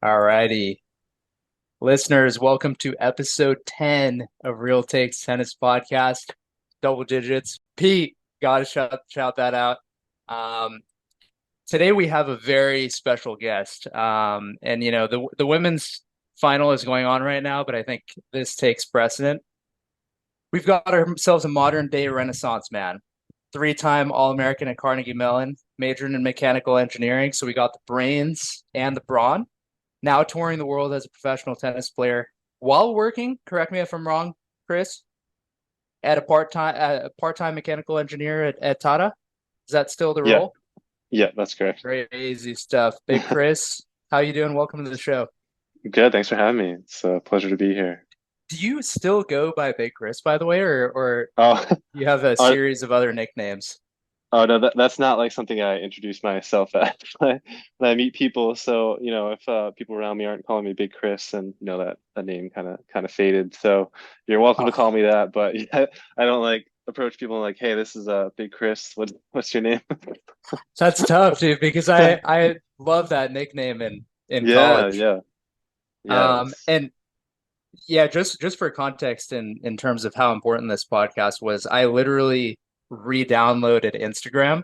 Alrighty. Listeners, welcome to episode 10 of Real Takes Tennis Podcast. Double digits. Pete, gotta shout that out. Um, Today we have a very special guest. And the women's final is going on right now, but I think this takes precedent. We've got ourselves a modern day Renaissance man, three-time All-American at Carnegie Mellon, majoring in mechanical engineering. So we got the brains and the brawn, now touring the world as a professional tennis player while working, correct me if I'm wrong, Chris, at a part-time mechanical engineer at Tata. Is that still the Yeah, role? yeah, that's correct. Crazy stuff. Big Chris, how you doing? Welcome to the show. Good. Thanks for having me. It's a pleasure to be here. Do you still go by Big Chris, by the way, or Oh, you have a oh, series of other nicknames? oh no, that's not like something I introduce myself at when I meet people. So, if people around me aren't calling me Big Chris, and that name kind of faded. So you're welcome to Oh, call me that, but yeah, I don't like approach people like, hey, this is Big Chris. What's your name? that's tough, dude, because I love that nickname in Yeah, college. yeah, yeah. And yeah, just for context in terms of how important this podcast was, I literally re-downloaded Instagram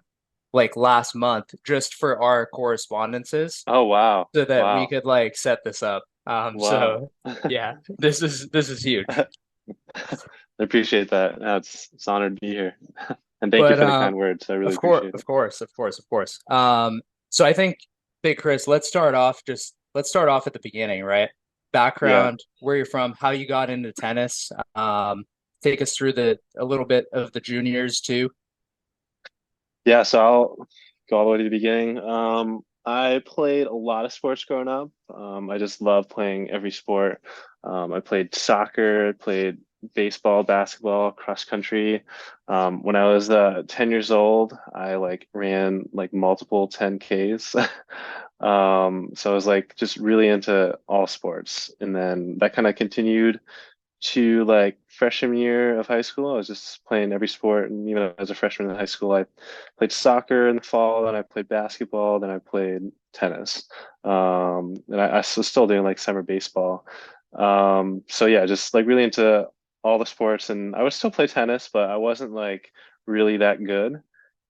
like last month just for our correspondences Oh, wow. so that we Wow. could like set this up. Wow. So yeah, this is huge. I appreciate that. It's an honor to be here. And thank you But for the kind words. I really of course, appreciate of it. course, of course, of course. So I think, Big Chris, let's start off at the beginning, right? Yeah. Background, where you're from, how you got into tennis. Take us through the a little bit of the juniors too. Yeah, so I'll go all the way to the beginning. I played a lot of sports growing up. I just love playing every sport. I played soccer, played baseball, basketball, cross country. When I was 10 years old, I like ran like multiple 10Ks. So I was like just really into all sports. And then that kind of continued to like freshman year of high school. I was just playing every sport, and even as a freshman in high school, I played soccer in the fall, then I played basketball, then I played tennis, and I was still doing like summer baseball. So yeah, just like really into all the sports, and I would still play tennis, but I wasn't like really that good.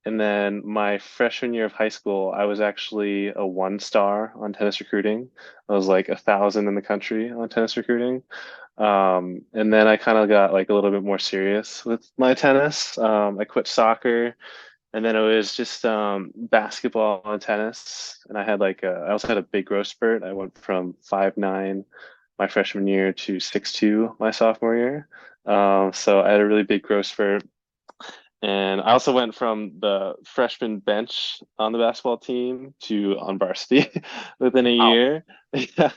And then my freshman year of high school, I was actually a one star on tennis recruiting. I was like 1,000 in the country on tennis recruiting. And then I kind of got like a little bit more serious with my tennis. I quit soccer, and then it was just basketball and tennis. And I also had a big growth spurt. I went from 5'9" my freshman year to 6'2" my sophomore year. So I had a really big growth spurt. And I also went from the freshman bench on the basketball team to on varsity within a Wow. year. Yeah.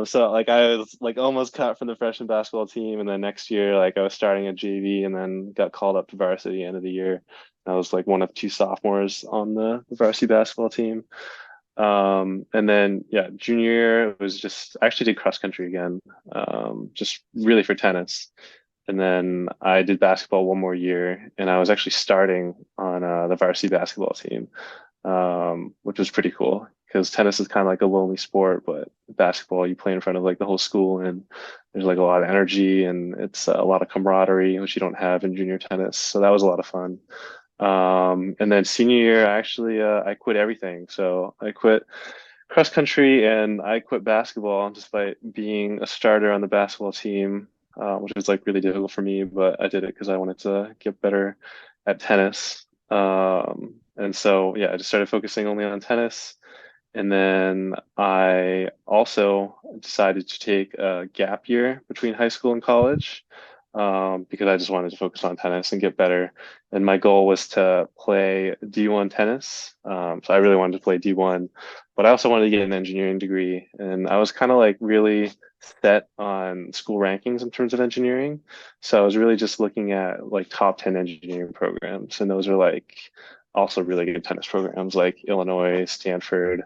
So like I was like almost cut from the freshman basketball team, and then next year like I was starting at JV, and then got called up to varsity end of the year. I was like one of two sophomores on the varsity basketball team. And then yeah, junior year it was just I actually did cross country again, just really for tennis. And then I did basketball one more year, and I was actually starting on the varsity basketball team, which was pretty cool because tennis is kind of like a lonely sport, but basketball you play in front of like the whole school, and there's like a lot of energy, and it's a lot of camaraderie, which you don't have in junior tennis. So that was a lot of fun. And then senior year, I quit everything. So I quit cross country and I quit basketball despite being a starter on the basketball team, which was like really difficult for me, but I did it because I wanted to get better at tennis. And so, yeah, I just started focusing only on tennis. And then I also decided to take a gap year between high school and college, because I just wanted to focus on tennis and get better. And my goal was to play D1 tennis. So I really wanted to play D1, but I also wanted to get an engineering degree. And I was kind of like really set on school rankings in terms of engineering. So I was really just looking at like top 10 engineering programs. And those are like also really good tennis programs like Illinois, Stanford,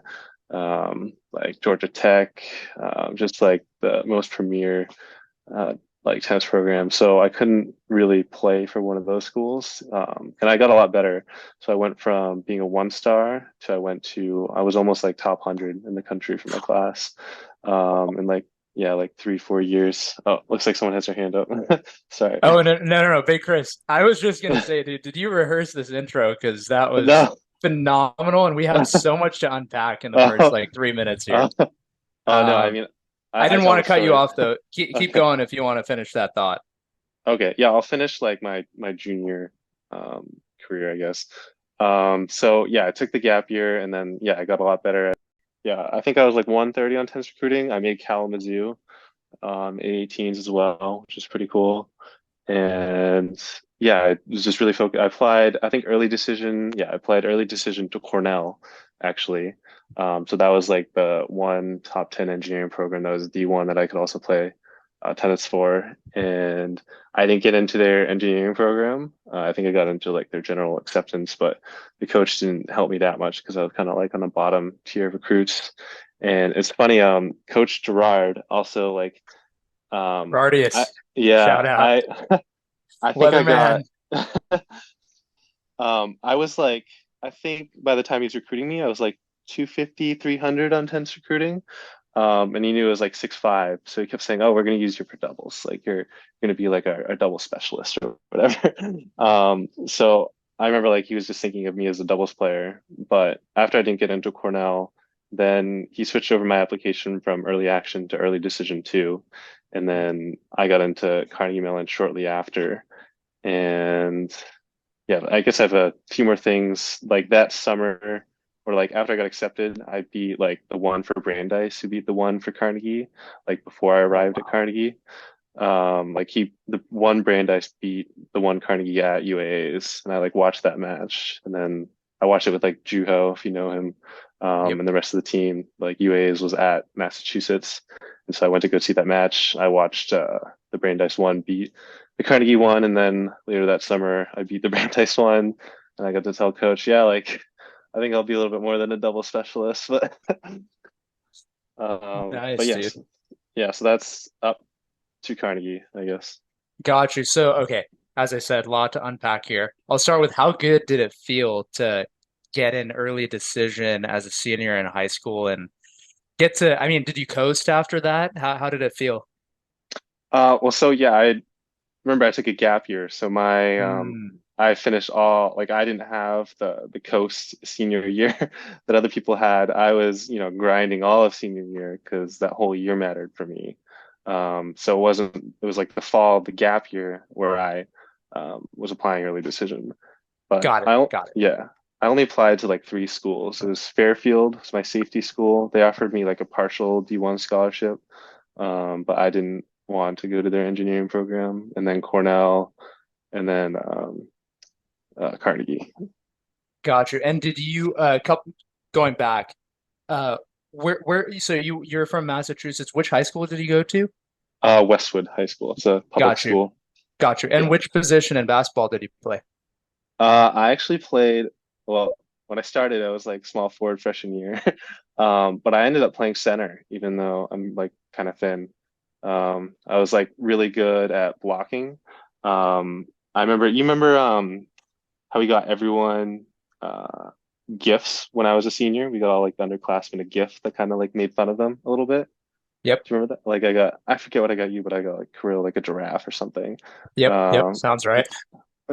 like Georgia Tech, just like the most premier uh, like tennis program. So I couldn't really play for one of those schools. And I got a lot better. So I went from being a one star to I was almost like top 100 in the country for my class. In like, yeah, like 3, 4 years. Oh, looks like someone has their hand up. Sorry. Oh, no, Big Chris. I was just gonna say, dude, did you rehearse this intro? Because that was No. phenomenal, and we have so much to unpack in the first Oh, like 3 minutes here. oh, oh no, I Um, mean, I I didn't tell want the to cut you story. off though. Keep Okay. going if you want to finish that thought. Okay. Yeah, I'll finish like my junior career, I guess. So yeah, I took the gap year and then yeah, I got a lot better. Yeah, I think I was like 130 on tennis recruiting. I made Kalamazoo in 18s as well, which is pretty cool. And yeah, I was just really focused. I think early decision. Yeah, I applied early decision to Cornell, actually. So that was like the one top 10 engineering program that was D1 that I could also play tennis for. And I didn't get into their engineering program. I think I got into like their general acceptance, but the coach didn't help me that much because I was kind of like on the bottom tier of recruits. And it's funny, Coach Gerard also like I Rardius, shout yeah, out, I think I got Weatherman. I was like I think by the time he was recruiting me, I was like 250, 300 on tennis recruiting. And he knew it was like 6'5". So he kept saying, "Oh, we're gonna use you for doubles. Like you're gonna be like a double specialist or whatever." So I remember like he was just thinking of me as a doubles player. But after I didn't get into Cornell, then he switched over my application from early action to early decision two. And then I got into Carnegie Mellon shortly after. And yeah, I guess I have a few more things like that summer or like after I got accepted, I beat like the one for Brandeis who beat the one for Carnegie, like before I Oh arrived at wow. Carnegie. Like the one Brandeis beat the one Carnegie at UAA's, and I like watched that match, and then I watched it with like Juho, if you know him, Yep. and the rest of the team. Like UAA's was at Massachusetts, and so I went to go see that match. I watched the Brandeis one beat the Carnegie one, and then later that summer I beat the Brandeis one, and I got to tell coach, yeah, like I think I'll be a little bit more than a double specialist, but but Nice, dude. yes, yeah, so that's up to Carnegie, I guess. Got you. So, okay, as I said, a lot to unpack here. I'll start with how good did it feel to get an early decision as a senior in high school and get to, I mean, did you coast after that? How did it feel? Well, so yeah, I remember I took a gap year, so my Mm, I finished all like I didn't have the coast senior year that other people had. I was, grinding all of senior year because that whole year mattered for me. So it was like the fall, the gap year where I was applying early decision. But got it. Got it. yeah, I only applied to like three schools. It was Fairfield, it's my safety school. They offered me like a partial D1 scholarship, but I didn't want to go to their engineering program. And then Cornell, and then Carnegie. Got you. And did you couple going back, uh so you're from Massachusetts. Which high school did you go to? Westwood High School. It's a public Got you. school. Got you. And Yeah. which position in basketball did you play? I actually played, well, when I started, I was like small forward freshman year. But I ended up playing center, even though I'm like kind of thin. I was like really good at blocking. I remember, you remember how we got everyone uh, gifts when I was a senior? We got all like the underclassmen a gift that kind of like made fun of them a little bit. Yep. Do you remember that? Like I forget what I got you, but I got like Kirill, like a giraffe or something. Yep. Um, Sounds right.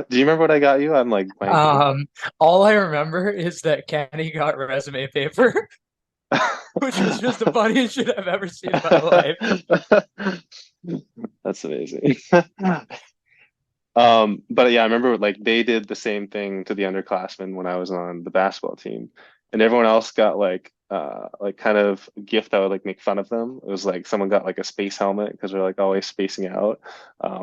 do you remember what I got you? I'm like blanking. Um, all I remember is that Kenny got resume paper, which was just the funniest shit I've ever seen in my life. That's amazing. But yeah, I remember like they did the same thing to the underclassmen when I was on the basketball team, and everyone else got like kind of a gift that would like make fun of them. It was like someone got like a space helmet because they're like always spacing out.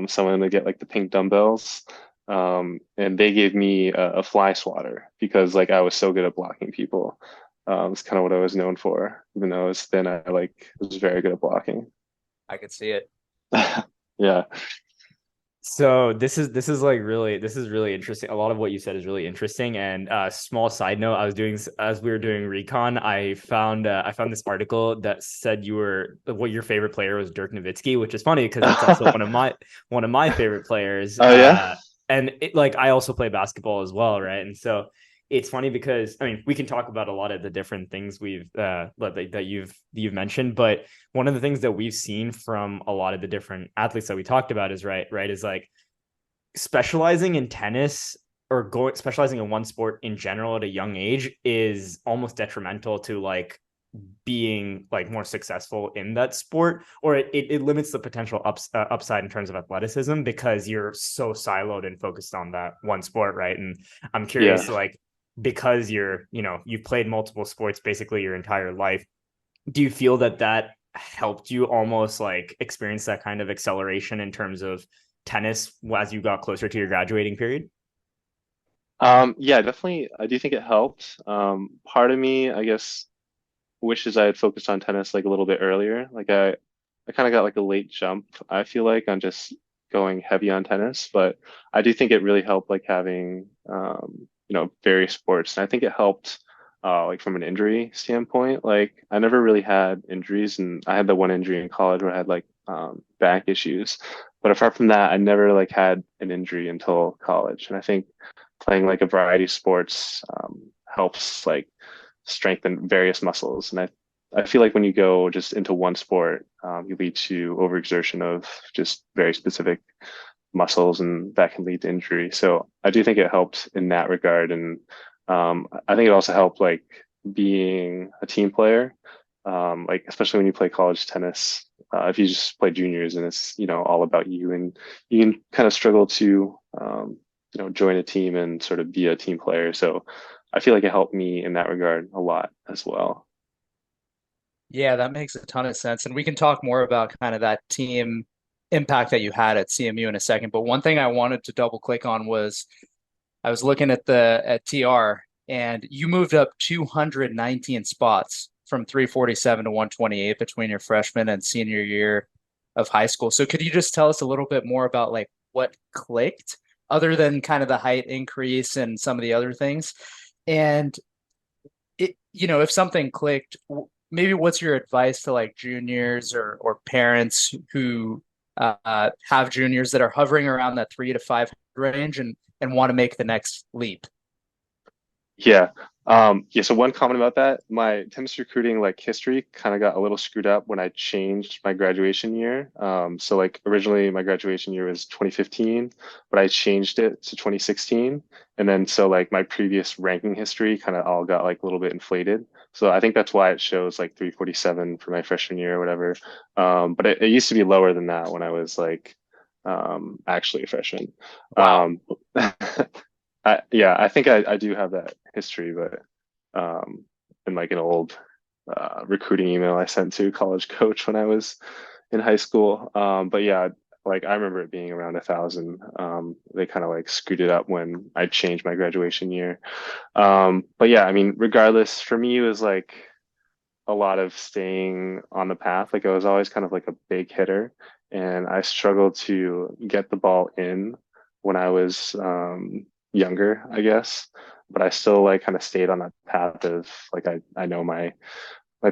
Someone would get like the pink dumbbells. And they gave me a fly swatter because like I was so good at blocking people. It's kind of what I was known for. Even though I was thin, I like was very good at blocking. I could see it. Yeah. So this is like really this is really interesting. A lot of what you said is really interesting. And small side note, I was doing as we were doing recon, I found this article that said you were what your favorite player was Dirk Nowitzki, which is funny because that's also one of my favorite players. Oh yeah. And like I also play basketball as well, right? And so it's funny because I mean we can talk about a lot of the different things that you've mentioned, but one of the things that we've seen from a lot of the different athletes that we talked about is right is like specializing in tennis or going specializing in one sport in general at a young age is almost detrimental to like being like more successful in that sport, or it limits the potential upside in terms of athleticism because you're so siloed and focused on that one sport, right? And I'm Yeah. curious, like, because you've played multiple sports basically your entire life, do you feel that that helped you almost like experience that kind of acceleration in terms of tennis as you got closer to your graduating period? Yeah, definitely. I do think it helped. Part of me, I guess, wishes I had focused on tennis like a little bit earlier. I kind of got like a late jump, I feel like, on just going heavy on tennis, but I do think it really helped like having various sports. And I think it helped like from an injury standpoint. Like I never really had injuries, and I had the one injury in college where I had like back issues. But apart from that, I never like had an injury until college. And I think playing like a variety of sports helps like strengthen various muscles. And I feel like when you go just into one sport, you lead to overexertion of just very specific muscles, and that can lead to injury. So I do think it helped in that regard. And I think it also helped like being a team player, like especially when you play college tennis. If you just play juniors and it's, all about you, and you can kind of struggle to, join a team and sort of be a team player. So I feel like it helped me in that regard a lot as well. Yeah, that makes a ton of sense. And we can talk more about kind of that team impact that you had at CMU in a second. But one thing I wanted to double click on was I was looking at the at TR, and you moved up 219 spots from 347 to 128 between your freshman and senior year of high school. So could you just tell us a little bit more about like what clicked other than kind of the height increase and some of the other things? And if something clicked, maybe what's your advice to like juniors or parents who have juniors that are hovering around that 3 to 5 range and want to make the next leap? Yeah. Yeah. So one comment about that, my tennis recruiting like history kind of got a little screwed up when I changed my graduation year. So like originally my graduation year was 2015, but I changed it to 2016. And then so like my previous ranking history kind of all got like a little bit inflated. So I think that's why it shows like 347 for my freshman year or whatever. But it used to be lower than that when I was like actually a freshman. Wow. Um, yeah, I think I do have that history, but in like an old recruiting email I sent to a college coach when I was in high school. But yeah, like I remember it being around 1,000. They kind of like screwed it up when I changed my graduation year. But yeah, I mean, regardless, for me, it was like a lot of staying on the path. Like I was always kind of like a big hitter, and I struggled to get the ball in when I was younger, I guess. But I still like kind of stayed on that path of like I know my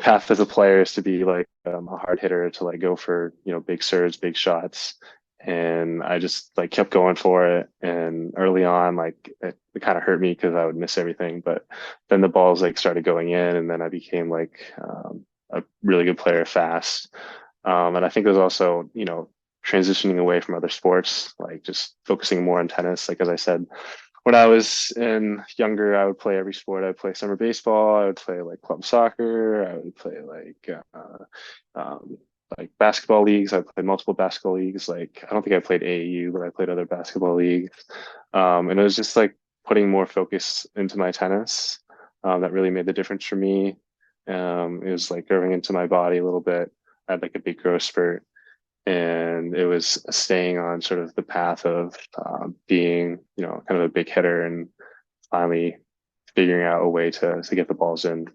path as a player is to be like a hard hitter, to like go for big serves, big shots, and I just like kept going for it. And early on, like it kind of hurt me because I would miss everything. But then the balls like started going in, and then I became like a really good player fast. And I think it was also transitioning away from other sports, like just focusing more on tennis. Like as I said, when I was in younger, I would play every sport. I would play summer baseball. I would play like club soccer. I would play um, like basketball leagues. I played multiple basketball leagues. Like I don't think I played AAU, but I played other basketball leagues. And it was just like putting more focus into my tennis that really made the difference for me. It was like growing into my body a little bit. I had like a big growth spurt, and it was staying on sort of the path of being, kind of a big hitter, and finally figuring out a way to get the balls in.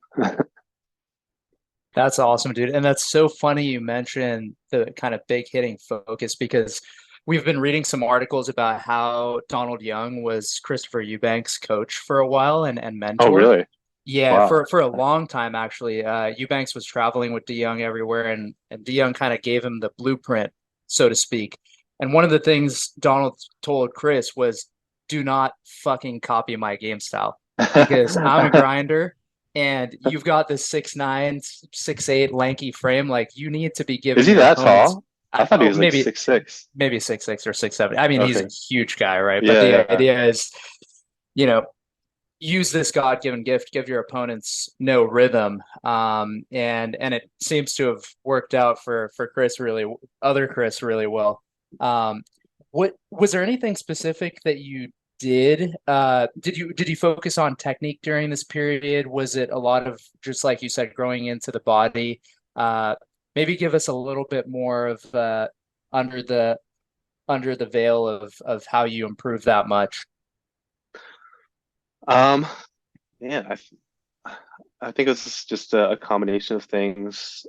That's awesome, dude. And that's so funny you mentioned the kind of big hitting focus because we've been reading some articles about how Donald Young was Christopher Eubanks' coach for a while and Oh, mentor. really? Yeah, Wow. for a long time actually. Eubanks was traveling with DeYoung everywhere, and DeYoung kind of gave him the blueprint, so to speak. And one of the things Donald told Chris was, "Do not fucking copy my game style because I'm a grinder, and you've got this 6'9", 6'8" lanky frame. Like you need to be Is giving he your that opponents." tall? I thought he was like Maybe 6'6". maybe 6'6" or 6'7". I mean, he's a Okay. huge guy, right? But Yeah, the yeah. idea is, you know, use this God-given gift, give your opponents no rhythm, and it seems to have worked out for Chris other Chris really well. Um, what was there anything specific that you did? Did you focus on technique during this period? Was it a lot of just like you said, growing into the body? Uh, Maybe give us a little bit more of under the under the veil of how you improve that much. Um, yeah, I think it's just a combination of things.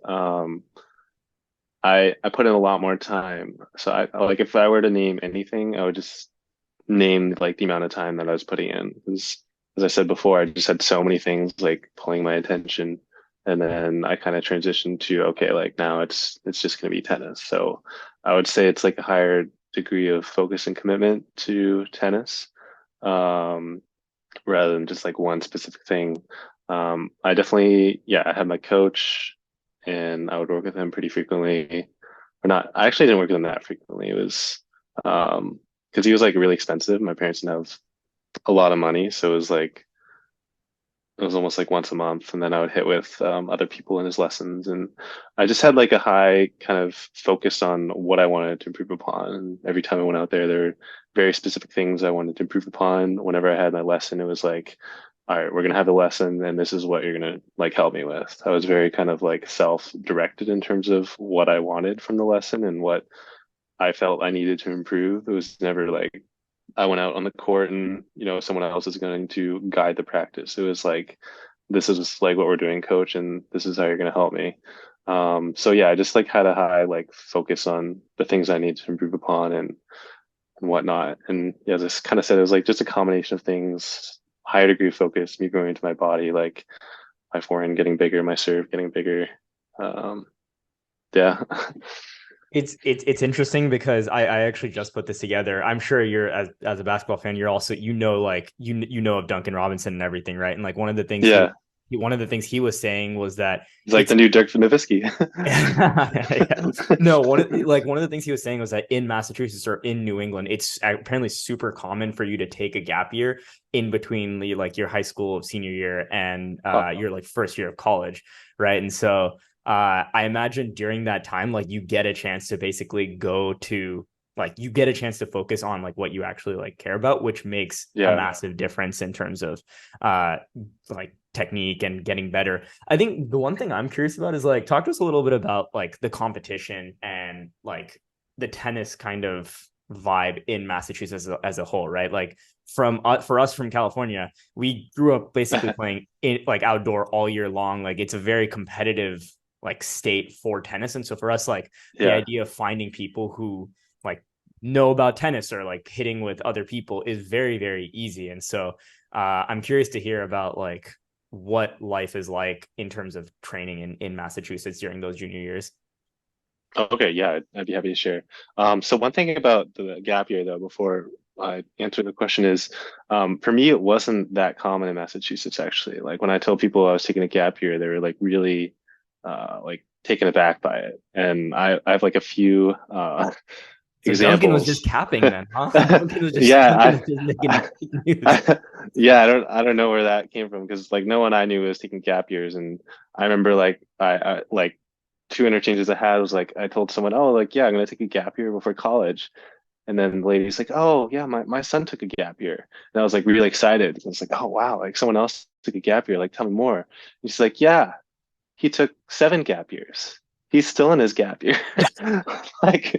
I put in a lot more time. So I like if I were to name anything, I would just name like the amount of time that I was putting in. Because as I said before, I just had so many things like pulling my attention. And then I kind of transitioned to okay, like now it's just gonna be tennis. So I would say it's like a higher degree of focus and commitment to tennis. Um, Rather than just like one specific thing. I definitely, yeah, I had my coach and I would work with him pretty frequently. Or not, I actually didn't work with him that frequently. It was because he was like really expensive. My parents didn't have a lot of money, so it was almost like once a month, and then I would hit with other people in his lessons, and I just had like a high kind of focus on what I wanted to improve upon. And every time I went out there, there were very specific things I wanted to improve upon. Whenever I had my lesson, it was like, all right, we're gonna have the lesson, and this is what you're gonna like help me with. I was very kind of like self-directed in terms of what I wanted from the lesson and what I felt I needed to improve. It was never like I went out on the court and, someone else is going to guide the practice. It was like, this is like what we're doing, coach, and this is how you're going to help me. So yeah, I just like had a high like focus on the things I need to improve upon and whatnot. And yeah, as I kind of said, it was like just a combination of things, higher degree of focus, me going into my body, like my forehand getting bigger, my serve getting bigger. Um, yeah. It's interesting because I actually just put this together. I'm sure you're as a basketball fan, you're also like you know of Duncan Robinson and everything, right? And like Yeah. one of the things he was saying was that It's like the it's new Dirk Nowitzki. yeah. No, one of the things he was saying was that in Massachusetts or in New England, it's apparently super common for you to take a gap year in between like your high school senior year and your like first year of college, right? And so I imagine during that time, like you get a chance to basically you get a chance to focus on like what you actually like care about, which makes a Yeah. massive difference in terms of like technique and getting better. I think the one thing I'm curious about is like talk to us a little bit about like the competition and like the tennis kind of vibe in Massachusetts as a whole, right? Like for us from California, we grew up basically playing in like outdoor all year long. Like it's a very competitive like state for tennis. And so for us, like the Yeah. idea of finding people who like know about tennis or like hitting with other people is very, very easy. And so I'm curious to hear about like what life is like in terms of training in Massachusetts during those junior years. Okay, yeah, I'd be happy to share. So one thing about the gap year though, before I answer the question is, for me, it wasn't that common in Massachusetts actually. Like when I told people I was taking a gap year, they were like really like taken aback by it. And I have like a few So Duncan was just examples. capping then, huh? Duncan was just Yeah, making news. yeah, I don't know where that came from because like no one I knew was taking gap years, and I remember like I like two interchanges I had was like I told someone, oh, like yeah, I'm gonna take a gap year before college, and then the lady's like, oh yeah, my son took a gap year, and I was like really excited. I was like, oh wow, like someone else took a gap year, like tell me more. And she's like, yeah, he took 7 gap years. He's still in his gap year. Like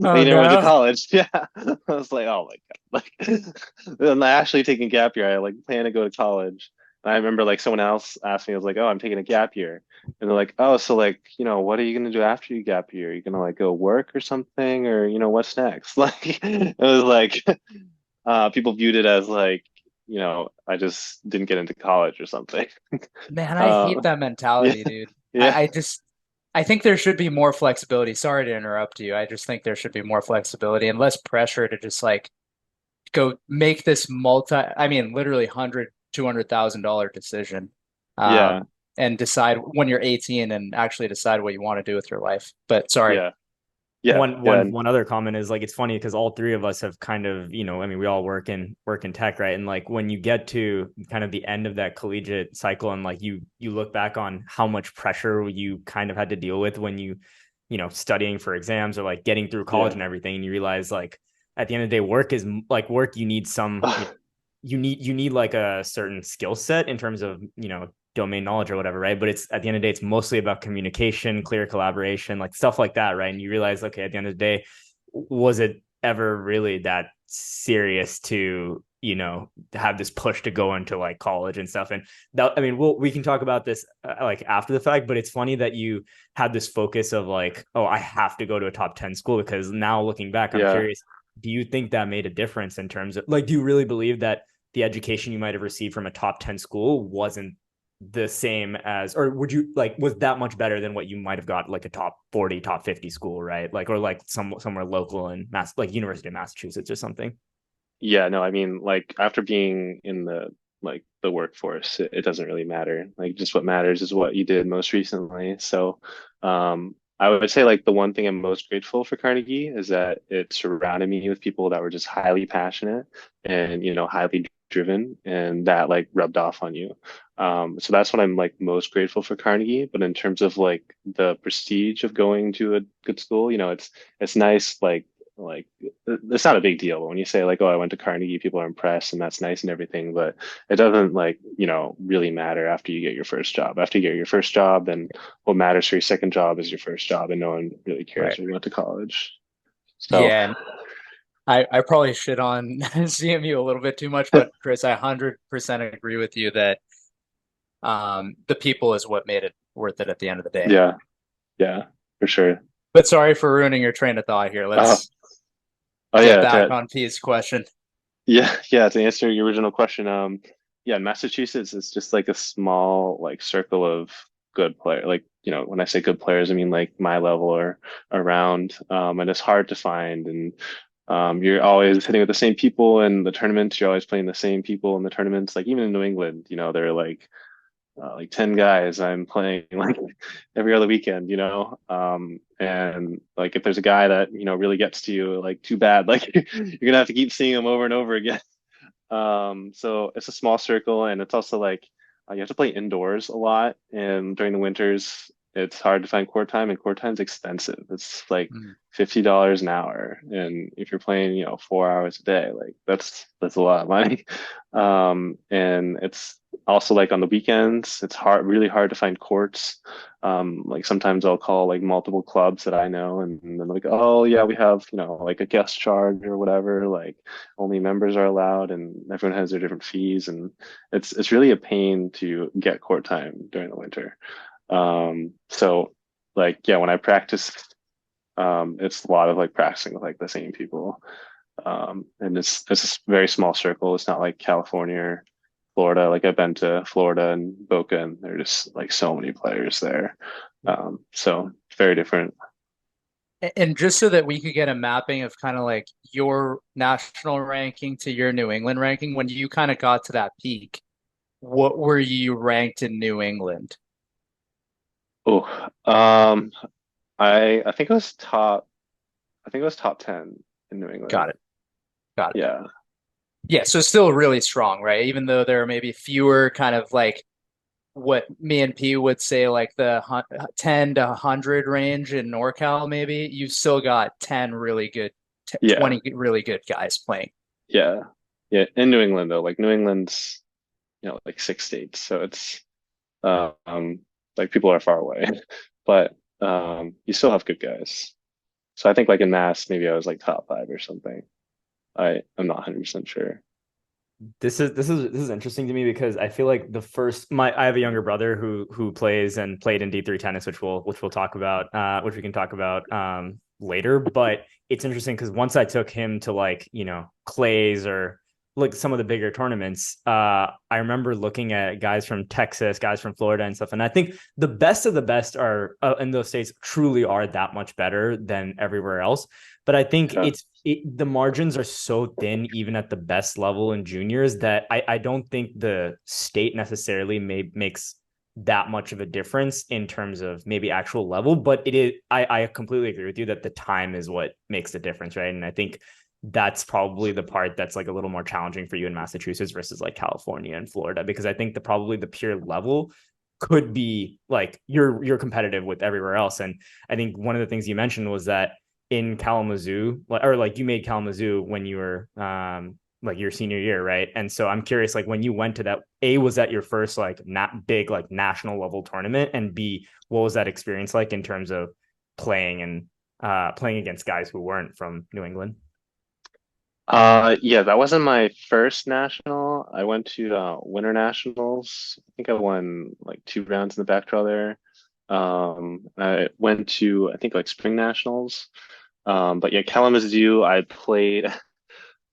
Oh he never went to no. college. Yeah. I was like, oh my God. Like I'm actually taking gap year. I like plan to go to college. I remember like someone else asked me, I was like, oh, I'm taking a gap year. And they're like, oh, so like, what are you gonna do after you gap year? Are you gonna like go work or something? Or, what's next? Like it was like people viewed it as like, I just didn't get into college or something. Man, I hate Um, that yeah, mentality, dude. yeah, I think there should be more flexibility. Sorry to interrupt you. I just think there should be more flexibility and less pressure to just like go make this I mean, literally $100,000, $200,000 decision, yeah, and decide when you're 18 and actually decide what you want to do with your life. But sorry. yeah, yeah, one yeah, one one other comment is like it's funny because all three of us have kind of, I mean, we all work in tech, right? And like when you get to kind of the end of that collegiate cycle and like you look back on how much pressure you kind of had to deal with when studying for exams or like getting through college yeah. and everything, and you realize like at the end of the day work is like work. You need some you need like a certain skill set in terms of domain knowledge or whatever, right? But it's at the end of the day, it's mostly about communication, clear collaboration, like stuff like that, right? And you realize, okay, at the end of the day, was it ever really that serious to have this push to go into like college and stuff? And that, I mean, we can talk about this like after the fact, but it's funny that you had this focus of like, oh, I have to go to a top 10 school, because now looking back, I'm Yeah. curious, do you think that made a difference in terms of like, do you really believe that the education you might have received from a top 10 school wasn't the same as, or would you like, was that much better than what you might have got like a top 40, top 50 school, right? Like, or like somewhere local in like University of Massachusetts or something. Yeah, no, I mean, like after being in the workforce, it doesn't really matter. Like just what matters is what you did most recently. So, I would say like the one thing I'm most grateful for Carnegie is that it surrounded me with people that were just highly passionate and, highly driven, and that like rubbed off on you. So that's what I'm like most grateful for Carnegie. But in terms of like the prestige of going to a good school, it's nice, like it's not a big deal. But when you say like, oh, I went to Carnegie, people are impressed and that's nice and everything, but it doesn't like, really matter after you get your first job. After you get your first job, then what matters for your second job is your first job, and no one really cares Right. where you went to college. So Yeah, and I probably shit on CMU a little bit too much, but Chris, I 100% agree with you that the people is what made it worth it at the end of the day. yeah, yeah, for sure. But sorry for ruining your train of thought here. Oh, Let's oh get yeah, back on P's question. yeah, to answer your original question, yeah, Massachusetts is just like a small like circle of good player. Like, when I say good players, I mean like my level or around. And it's hard to find. And you're always hitting with the same people in the tournaments. You're always playing the same people in the tournaments. Like even in New England, they're like 10 guys I'm playing like every other weekend, and like if there's a guy that, really gets to you, like too bad, like you're gonna have to keep seeing him over and over again. So it's a small circle, and it's also like you have to play indoors a lot, and during the winters it's hard to find court time, and court time's expensive. It's like Mm. $50 an hour, and if you're playing, 4 hours a day, like that's a lot of money. And it's also like on the weekends, it's really hard to find courts. Like sometimes I'll call like multiple clubs that I know, and then like, oh yeah, we have, like a guest charge or whatever, like only members are allowed, and everyone has their different fees, and it's really a pain to get court time during the winter. So like yeah, when I practice, it's a lot of like practicing with like the same people. And it's a very small circle. It's not like California or Florida. Like I've been to Florida and Boca, and there are just like so many players there. So very different. And just so that we could get a mapping of kind of like your national ranking to your New England ranking, when you kind of got to that peak, what were you ranked in New England? Oh, I think it was top. I think it was top 10 in New Got England. it. Got it. Yeah, Yeah, so still really strong, right? Even though there are maybe fewer kind of like what me and P would say like the 10 to 100 range in NorCal, maybe you've still got 10 really good, yeah, 20 really good guys playing. yeah, yeah. In New England though, like New England's, like 6 states, so it's um like people are far away, but you still have good guys. So I think like in Mass, maybe I was like top 5 or something. I'm not 100% sure. This is interesting to me because I feel like I have a younger brother who plays and played in D3 tennis, which we'll talk about, which we can talk about later. But it's interesting because once I took him to like, clays or like some of the bigger tournaments, I remember looking at guys from Texas, guys from Florida and stuff. And I think the best of the best are in those states truly are that much better than everywhere else. But I think Yeah. the margins are so thin, even at the best level in juniors, that I don't think the state necessarily makes that much of a difference in terms of maybe actual level. But it is, I completely agree with you that the time is what makes the difference, right? And I think that's probably the part that's like a little more challenging for you in Massachusetts versus like California and Florida, because I think probably the pure level could be like you're competitive with everywhere else. And I think one of the things you mentioned was that in Kalamazoo, or like you made Kalamazoo when you were like your senior year, right? And so I'm curious, like when you went to that, A, was that your first like not big like national level tournament, and B, what was that experience like in terms of playing and playing against guys who weren't from New England? Yeah, that wasn't my first national. I went to winter nationals. I think I won like 2 rounds in the back draw there. I went to I think like spring nationals. But yeah, Kalamazoo, I played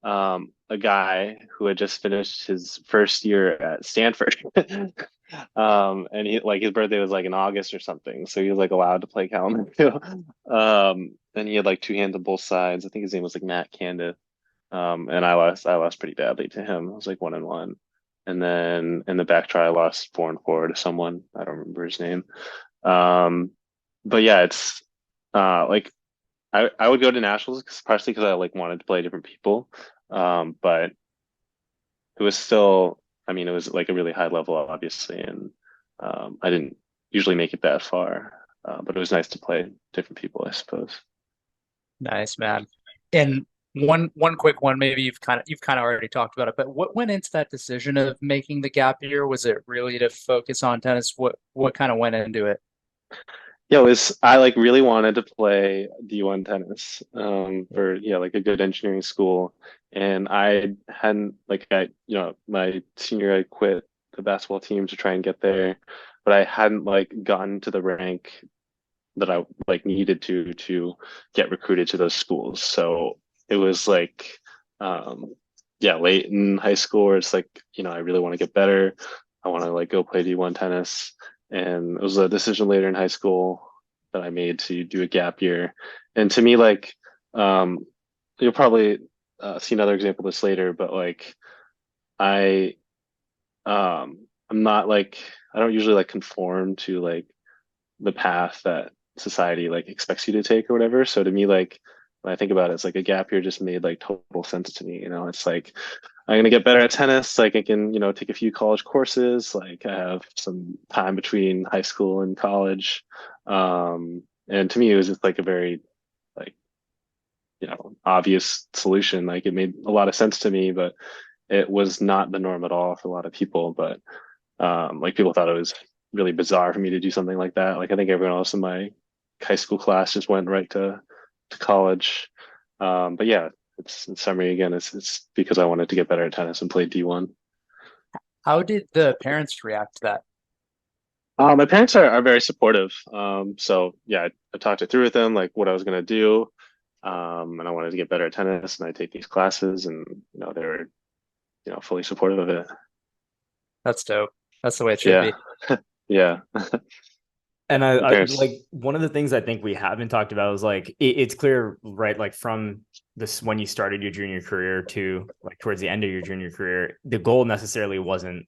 a guy who had just finished his first year at Stanford. And he like his birthday was like in August or something, so he was like allowed to play Kalamazoo. And he had like two hands on both sides. I think his name was like Matt Candace. And I lost pretty badly to him. I was like 1-1. And then in the back try, I lost 4-4 to someone. I don't remember his name. Um, but yeah, it's like I would go to nationals partially because I like wanted to play different people. But it was still, I mean, it was like a really high level, obviously, and I didn't usually make it that far. But it was nice to play different people, I suppose. Nice, man. And one quick one, maybe you've kind of already talked about it, but what went into that decision of making the gap year? Was it really to focus on tennis? What kind of went into it? Yeah, it was I like really wanted to play D1 tennis for yeah, like a good engineering school. And I hadn't like I my senior year I quit the basketball team to try and get there, but I hadn't like gotten to the rank that I like needed to get recruited to those schools. So it was like yeah, late in high school where it's like, I really want to get better. I want to like go play D1 tennis. And it was a decision later in high school that I made to do a gap year. And to me, like um you'll probably see another example of this later, but like I I'm not like I don't usually like conform to like the path that society like expects you to take or whatever. So to me, like when I think about it, it's like a gap year just made like total sense to me. It's like I'm gonna get better at tennis. Like I can, take a few college courses. Like I have some time between high school and college. And to me, it was just like a very like, obvious solution. Like it made a lot of sense to me, but it was not the norm at all for a lot of people. But like people thought it was really bizarre for me to do something like that. Like I think everyone else in my high school class just went right to college. But yeah, it's in summary again, it's because I wanted to get better at tennis and play D1. How did the parents react to that? My parents are very supportive. So yeah, I talked it through with them, like what I was gonna do. And I wanted to get better at tennis and I take these classes and they were, fully supportive of it. That's dope. That's the way it should Yeah. be. Yeah. And My I parents. like one of the things I think we haven't talked about is like it's clear, right? Like from this when you started your junior career to like towards the end of your junior career, the goal necessarily wasn't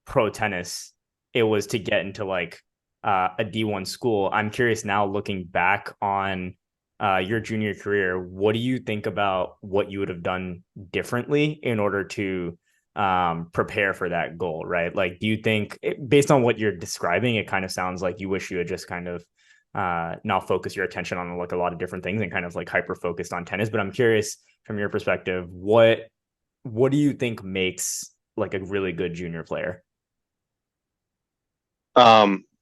pro tennis. It was to get into like a D1 school. I'm curious now, looking back on your junior career, what do you think about what you would have done differently in order to prepare for that goal, right? Like, do you think, based on what you're describing, it kind of sounds like you wish you had just kind of not focus your attention on like a lot of different things and kind of like hyper focused on tennis. But I'm curious from your perspective, what do you think makes like a really good junior player?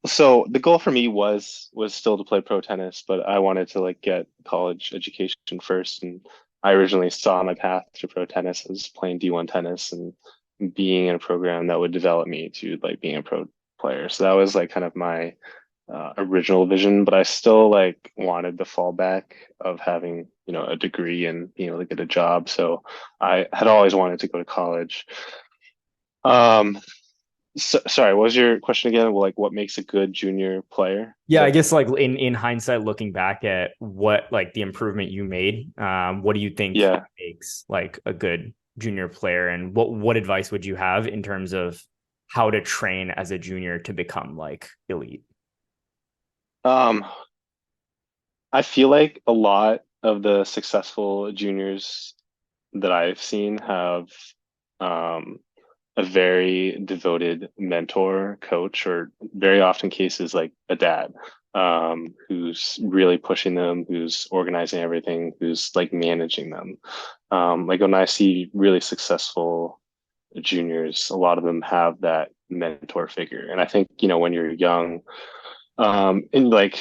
So the goal for me was still to play pro tennis, but I wanted to like get college education first, and I originally saw my path to pro tennis as playing D1 tennis and being in a program that would develop me to like being a pro player. So that was like kind of my original vision, but I still like wanted the fallback of having, a degree and being able to get a job. So I had always wanted to go to college. Um, sorry, what was your question again? Well, like what makes a good junior player? Is Yeah, I that guess like in hindsight, looking back at what like the improvement you made, what do you think yeah. makes like a good junior player, and what advice would you have in terms of how to train as a junior to become like elite? Um, I feel like a lot of the successful juniors that I've seen have um a very devoted mentor, coach, or very often cases like a dad, who's really pushing them, who's organizing everything, who's like managing them. Like when I see really successful juniors, a lot of them have that mentor figure. And I think, when you're young, in like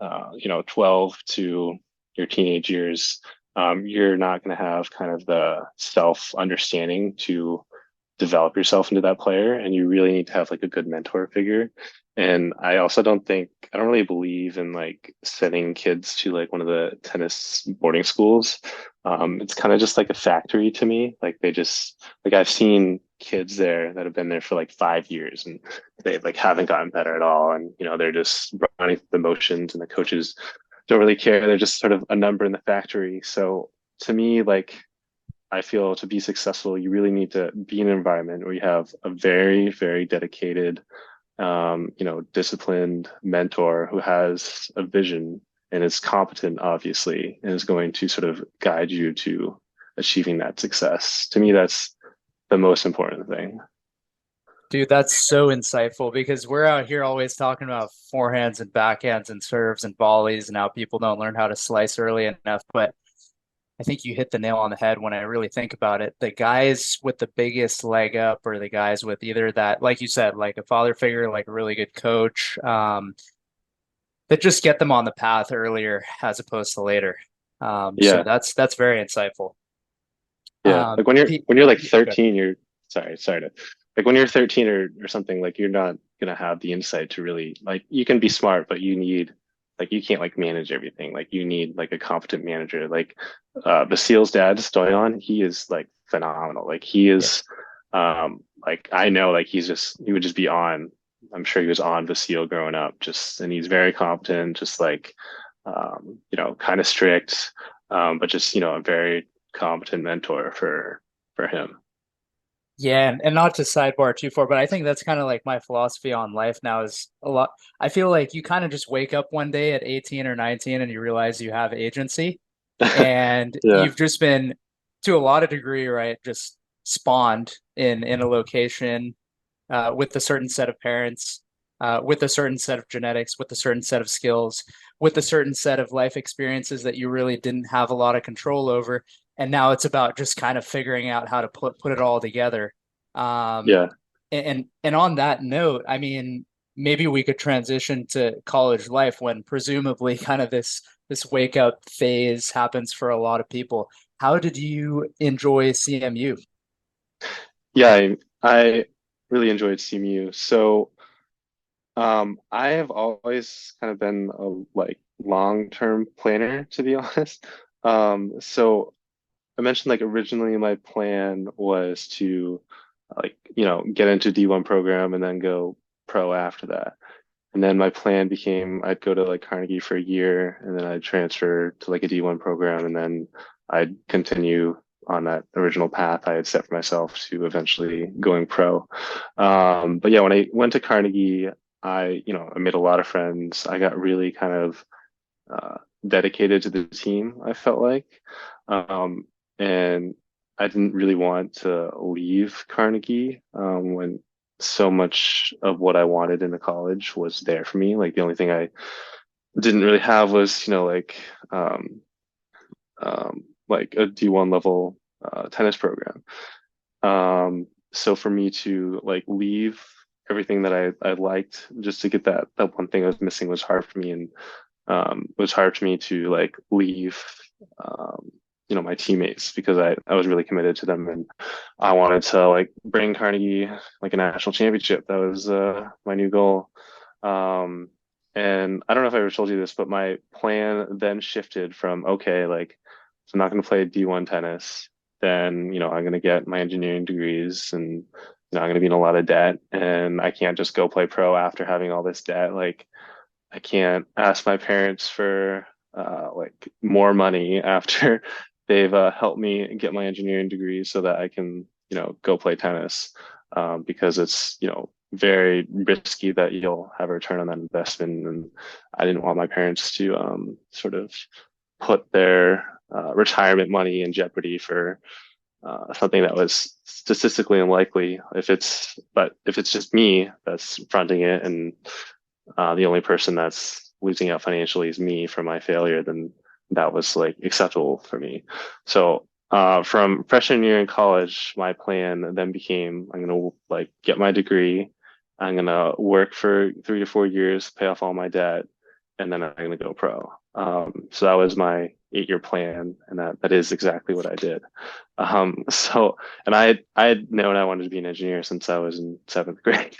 12 to your teenage years, you're not going to have kind of the self understanding to develop yourself into that player, and you really need to have like a good mentor figure. And I don't really believe in like sending kids to like one of the tennis boarding schools. It's kind of just like a factory to me. Like they just like I've seen kids there that have been there for like 5 years and they like haven't gotten better at all, and they're just running the motions and the coaches don't really care. They're just sort of a number in the factory. So to me, like I feel to be successful, you really need to be in an environment where you have a very, very dedicated, disciplined mentor who has a vision and is competent, obviously, and is going to sort of guide you to achieving that success. To me, that's the most important thing. Dude, that's so insightful because we're out here always talking about forehands and backhands and serves and volleys and how people don't learn how to slice early enough. But I think you hit the nail on the head when I really think about it. The guys with the biggest leg up or the guys with either that, like you said, like a father figure, like a really good coach, that just get them on the path earlier as opposed to later. So Yeah. that's very insightful. Yeah. Like when you're like Good. 13, you're sorry to like when you're 13 or something, like you're not gonna have the insight to really like you can be smart, but you can't like manage everything. Like you need like a competent manager. Like Basil's dad, Stoyan, he is like phenomenal. Like he Yeah. is like I know like he would just be on. I'm sure he was on Vasil growing up, just and he's very competent, just like kind of strict, but just a very competent mentor for him. Yeah, and not to sidebar too far, but I think that's kind of like my philosophy on life now is a lot. I feel like you kind of just wake up one day at 18 or 19 and you realize you have agency and Yeah, you've just been to a lot of degree, right? Just spawned in a location with a certain set of parents, with a certain set of genetics, with a certain set of skills, with a certain set of life experiences that you really didn't have a lot of control over. And now it's about just kind of figuring out how to put it all together. Um, yeah, and on that note, I mean, maybe we could transition to college life when presumably kind of this wake up phase happens for a lot of people. How did you enjoy CMU? yeah. I really enjoyed CMU. So I have always kind of been a like long-term planner, to be honest. So I mentioned like originally my plan was to like get into D1 program and then go pro after that. And then my plan became I'd go to like Carnegie for a year and then I'd transfer to like a D1 program and then I'd continue on that original path I had set for myself to eventually going pro. But yeah, when I went to Carnegie, I made a lot of friends. I got really kind of uh, dedicated to the team, I felt like. Um, and I didn't really want to leave Carnegie when so much of what I wanted in the college was there for me. Like the only thing I didn't really have was, um, like a D1 level tennis program. So for me to like leave everything that I liked just to get that one thing I was missing was hard for me, and it was hard for me to like leave um, my teammates, because I was really committed to them, and I wanted to like bring Carnegie like a national championship. That was my new goal. Um, and I don't know if I ever told you this, but my plan then shifted from, okay, like, so I'm not going to play D1 tennis. Then, I'm going to get my engineering degrees, and, I'm going to be in a lot of debt, and I can't just go play pro after having all this debt. Like, I can't ask my parents for like more money after they've helped me get my engineering degree so that I can, go play tennis, because it's, very risky that you'll have a return on that investment. And I didn't want my parents to sort of put their retirement money in jeopardy for something that was statistically unlikely. If it's just me that's fronting it, and the only person that's losing out financially is me for my failure, then that was like acceptable for me. So from freshman year in college, my plan then became, I'm gonna like get my degree, I'm gonna work for 3 to 4 years, pay off all my debt, and then I'm gonna go pro. So that was my 8 year plan, and that is exactly what I did. So, and I had known I wanted to be an engineer since I was in seventh grade.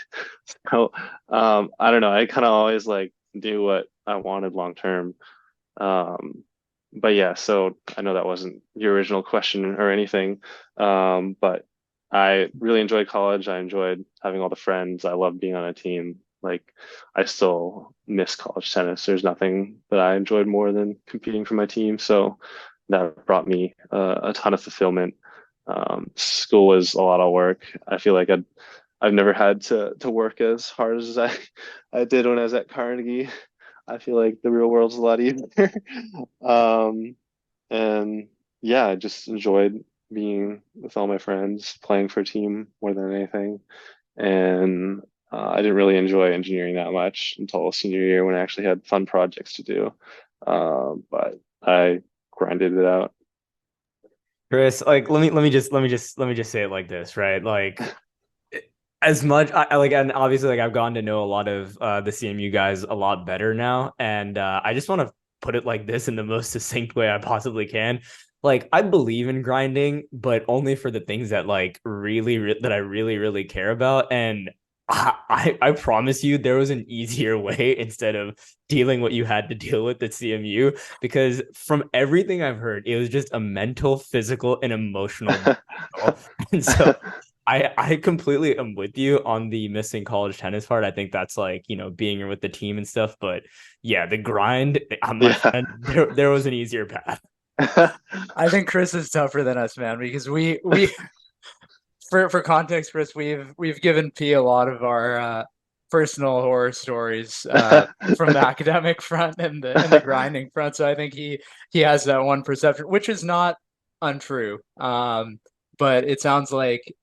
So, I don't know. I kind of always like do what I wanted long term. Um, but yeah, so I know that wasn't your original question or anything. But I really enjoyed college. I enjoyed having all the friends. I loved being on a team. Like, I still miss college tennis. There's nothing that I enjoyed more than competing for my team. So that brought me a ton of fulfillment. School was a lot of work. I feel like I've never had to work as hard as I did when I was at Carnegie. I feel like the real world's a lot easier. Um, and yeah, I just enjoyed being with all my friends, playing for a team more than anything. And I didn't really enjoy engineering that much until senior year when I actually had fun projects to do. But I grinded it out. Chris, like let me just say it like this, right? Like as much I like, and obviously like I've gotten to know a lot of the CMU guys a lot better now, and I just want to put it like this in the most succinct way I possibly can. Like, I believe in grinding, but only for the things that like that I really care about. And I promise you there was an easier way instead of dealing what you had to deal with at CMU, because from everything I've heard, it was just a mental, physical, and emotional battle. And so I completely am with you on the missing college tennis part. I think that's like, being with the team and stuff. But yeah, the grind, my Yeah. friend, there was an easier path. I think Chris is tougher than us, man, because we for context, Chris, we've given P a lot of our personal horror stories from the academic front and the grinding front. So I think he has that one perception, which is not untrue. But it sounds like,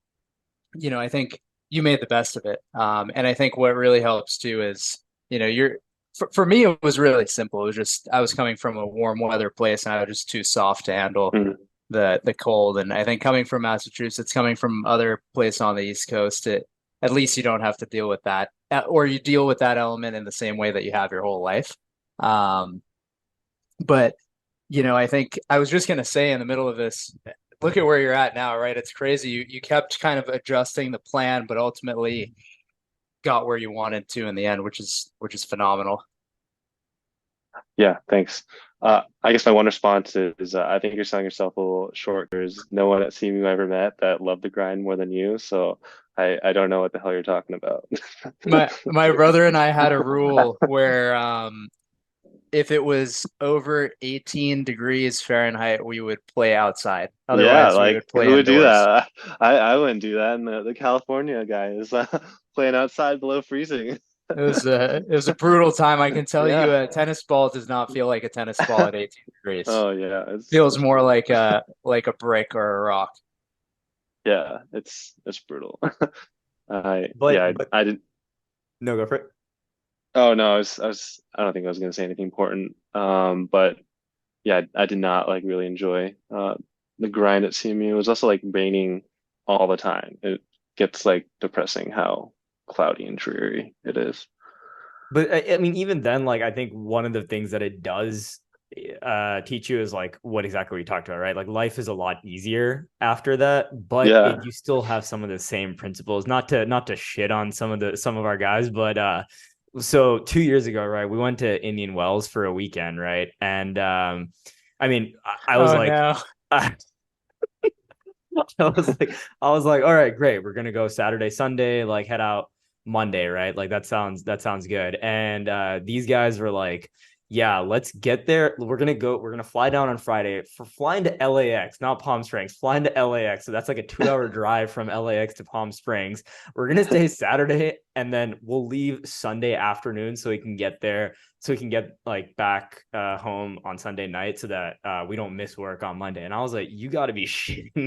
I think you made the best of it. And I think what really helps too is, you're for me, it was really simple. It was just I was coming from a warm weather place and I was just too soft to handle Mm. the cold. And I think coming from Massachusetts, coming from other place on the East Coast, at least you don't have to deal with that, or you deal with that element in the same way that you have your whole life. Um, but I think I was just gonna say in the middle of this, look at where you're at now, right? It's crazy. You kept kind of adjusting the plan, but ultimately got where you wanted to in the end, which is phenomenal. Yeah, thanks. I guess my one response is I think you're selling yourself a little short. There's no one at CMU I ever met that loved the grind more than you. So I don't know what the hell you're talking about. My brother and I had a rule where if it was over 18 degrees Fahrenheit, we would play outside. Yeah, Otherwise, we like would play who would do indoors. that? I wouldn't do that. And the California guy is playing outside below freezing. It was a brutal time. I can tell you, Yeah. a tennis ball does not feel like a tennis ball at 18 degrees. Oh yeah, Feels it's more brutal. like a brick or a rock. Yeah, it's brutal. I But yeah, but I did. no, go for it. Oh no, I don't think I was gonna say anything important. But yeah, I did not like really enjoy the grind at CMU. It was also like raining all the time. It gets like depressing how cloudy and dreary it is. But I mean, even then, like I think one of the things that it does teach you is like what exactly we talked about, right? Like life is a lot easier after that, but Yeah. you still have some of the same principles. Not to shit on some of our guys, but so 2 years ago, right, we went to Indian Wells for a weekend, right? And I mean, I was Oh like, no. I, I was like, all right, great. We're gonna go Saturday, Sunday, like head out Monday, right? Like that sounds good. And these guys were like, yeah, let's get there. We're gonna fly down on Friday. For flying to LAX, not Palm Springs, flying to LAX. So that's like a 2 hour drive from LAX to Palm Springs. We're gonna stay Saturday and then we'll leave Sunday afternoon so we can get there, so we can get like back home on Sunday night so that we don't miss work on Monday. And I was like, you got to be shitting me.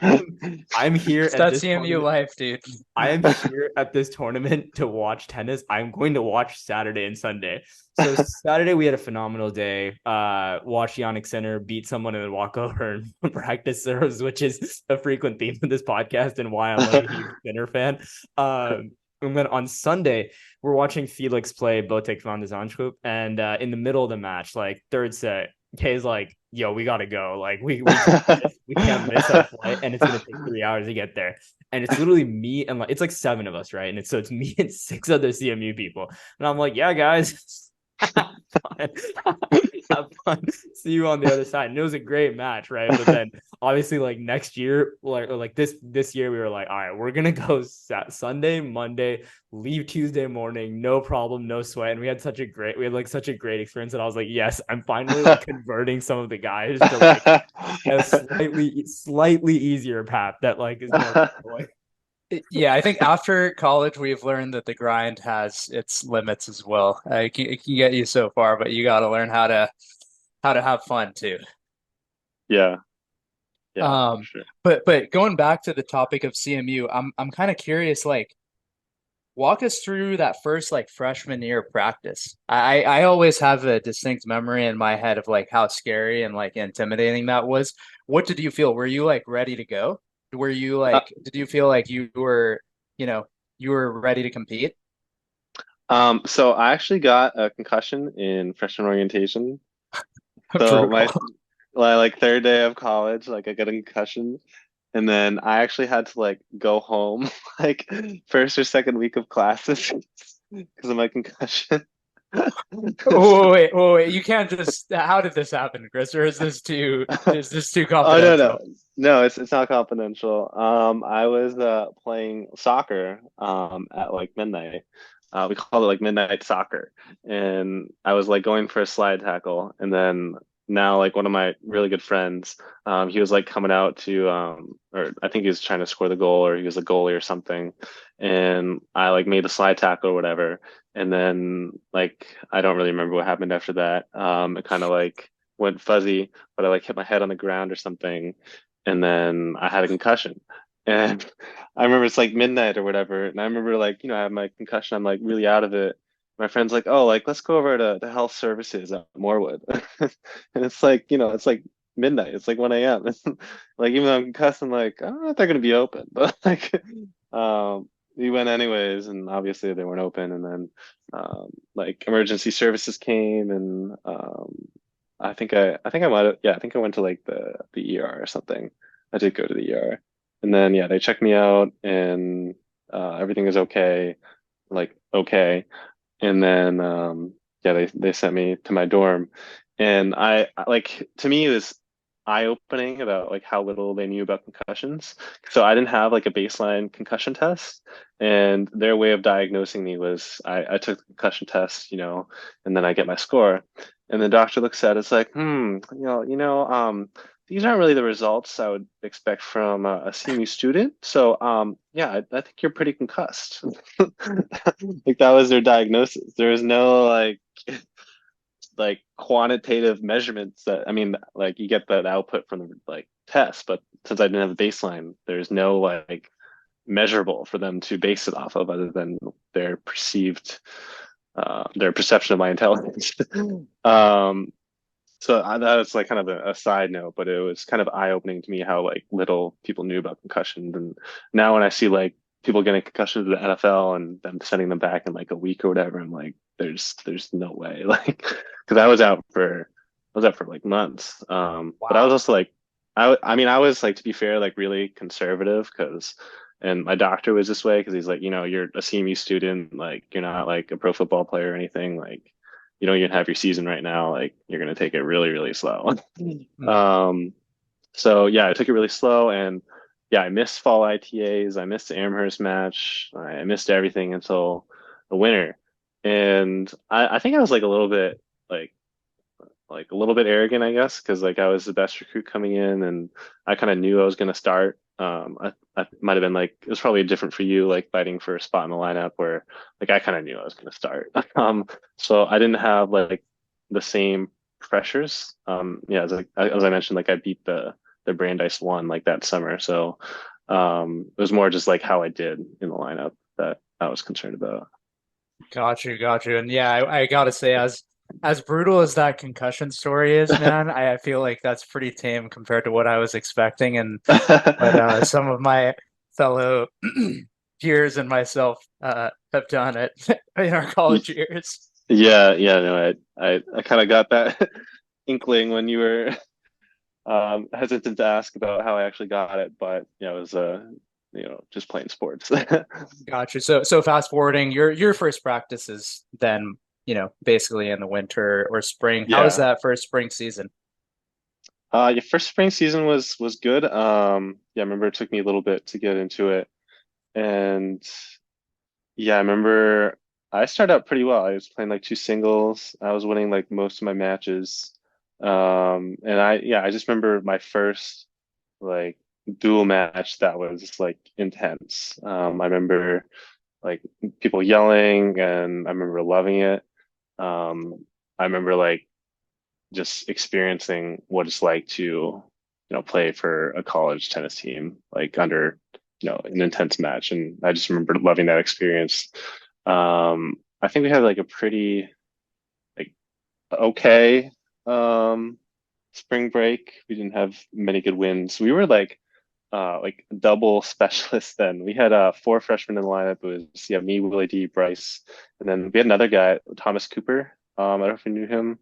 I'm, I'm here It's at that this CMU tournament. life, dude. I am here at this tournament to watch tennis. I'm going to watch Saturday and Sunday. So Saturday we had a phenomenal day. Watch Yannick Sinner beat someone and then walk over and practice serves, which is a frequent theme of this podcast and why I'm like a huge Sinner fan. And then on Sunday we're watching Felix play Botek van de Zandschulp, and in the middle of the match, like third set, Kay's like, "Yo, we gotta go. Like we can't miss our flight, and it's gonna take 3 hours to get there." And it's literally me and like it's like seven of us, right? And it's me and six other CMU people, and I'm like, "Yeah, guys." Have fun. Have fun. See you on the other side. And it was a great match, right? But then obviously, like next year, like this year, we were like, all right, we're gonna go Sunday, Monday, leave Tuesday morning, no problem, no sweat. And we had like such a great experience. And I was like, yes, I'm finally like converting some of the guys to like a slightly easier path that like is more like Yeah, I think after college we've learned that the grind has its limits as well. It can get you so far, but you got to learn how to have fun too. Yeah, yeah, for Um, sure. but going back to the topic of CMU, I'm kind of curious, like walk us through that first like freshman year practice. I always have a distinct memory in my head of like how scary and like intimidating that was. What did you feel? Were you like ready to go? Were you Uh, like, did you feel like you were, you know, you were ready to compete? so I actually got a concussion in freshman orientation. So Brutal. my like third day of college, like I got a concussion, and then I actually had to like go home like first or second week of classes because of my concussion. Oh, wait. You can't just, how did this happen, Chris? Or is this too Oh no no confidential? no, it's not confidential. I was playing soccer at like midnight. We called it like midnight soccer, and I was like going for a slide tackle, and then now like one of my really good friends, he was like coming out to or I think he was trying to score the goal, or he was a goalie or something, and I like made a slide tackle or whatever, and then like I don't really remember what happened after that. It kind of like went fuzzy, but I like hit my head on the ground or something, and then I had a concussion. And I remember it's like midnight or whatever, and I remember like I had my concussion. I'm like really out of it. My friend's like, "Oh, like let's go over to the health services at Morewood," and it's like it's like midnight. It's like 1 a.m. Like even though I'm concussed, I'm like, I don't know if they're gonna be open, but like, we went anyways, and obviously they weren't open. And then like emergency services came, and I think I might have, yeah, I think I went to like the ER or something. I did go to the ER. And then yeah, they checked me out, and everything is okay, like okay. And then yeah, they sent me to my dorm. And like to me it was eye-opening about like how little they knew about concussions. So I didn't have like a baseline concussion test, and their way of diagnosing me was I took the concussion test, and then I get my score. And the doctor looks at it, it's like, these aren't really the results I would expect from a CMU student. So, yeah, I think you're pretty concussed. Like that was their diagnosis. There was no like quantitative measurements that I mean, like you get that output from the like test, but since I didn't have a baseline, there's no like measurable for them to base it off of other than their their perception of my intelligence. um, so that was like kind of a side note, but it was kind of eye-opening to me how like little people knew about concussions. And now when I see like people getting concussions to the NFL and them sending them back in like a week or whatever, I'm like, there's no way. Like, because I was out for like months. But I was Wow. also like, I mean, I was like, to be fair, like really conservative because, and my doctor was this way because he's like, you're a CMU student, like you're not like a pro football player or anything, like you don't even have your season right now, like you're gonna take it really, really slow. Mm. Um, so yeah, I took it really slow, and yeah, I missed fall ITAs, I missed the Amherst match, I missed everything until the winter, and I think I was like a little bit like a little bit arrogant, I guess, because like I was the best recruit coming in, and I kind of knew I was going to start. I might have been like it was probably different for you, like fighting for a spot in the lineup, where like I kind of knew I was going to start. So I didn't have like the same pressures. Yeah, as I mentioned, like I beat the Brandeis one like that summer, so it was more just like how I did in the lineup that I was concerned about. Got you. And yeah, I gotta say, as brutal as that concussion story is, man, I feel like that's pretty tame compared to what I was expecting, and what some of my fellow peers and myself have done at in our college years. Yeah, no, I kind of got that inkling when you were hesitant to ask about how I actually got it, but yeah, it was just playing sports. Gotcha. So fast forwarding, your first practice is then, basically in the winter or spring. How was Yeah. that first spring season? Your first spring season was good. Yeah, I remember it took me a little bit to get into it, and yeah, I remember I started out pretty well. I was playing like two singles. I was winning like most of my matches. And I just remember my first like dual match that was just like intense. I remember like people yelling, and I remember loving it. I remember like just experiencing what it's like to, play for a college tennis team, like under, an intense match. And I just remember loving that experience. I think we had like a pretty like okay um spring break. We didn't have many good wins. We were like double specialists then. We had four freshmen in the lineup. It was yeah, me, Willie D, Bryce, and then we had another guy, Thomas Cooper. I don't know if you knew him.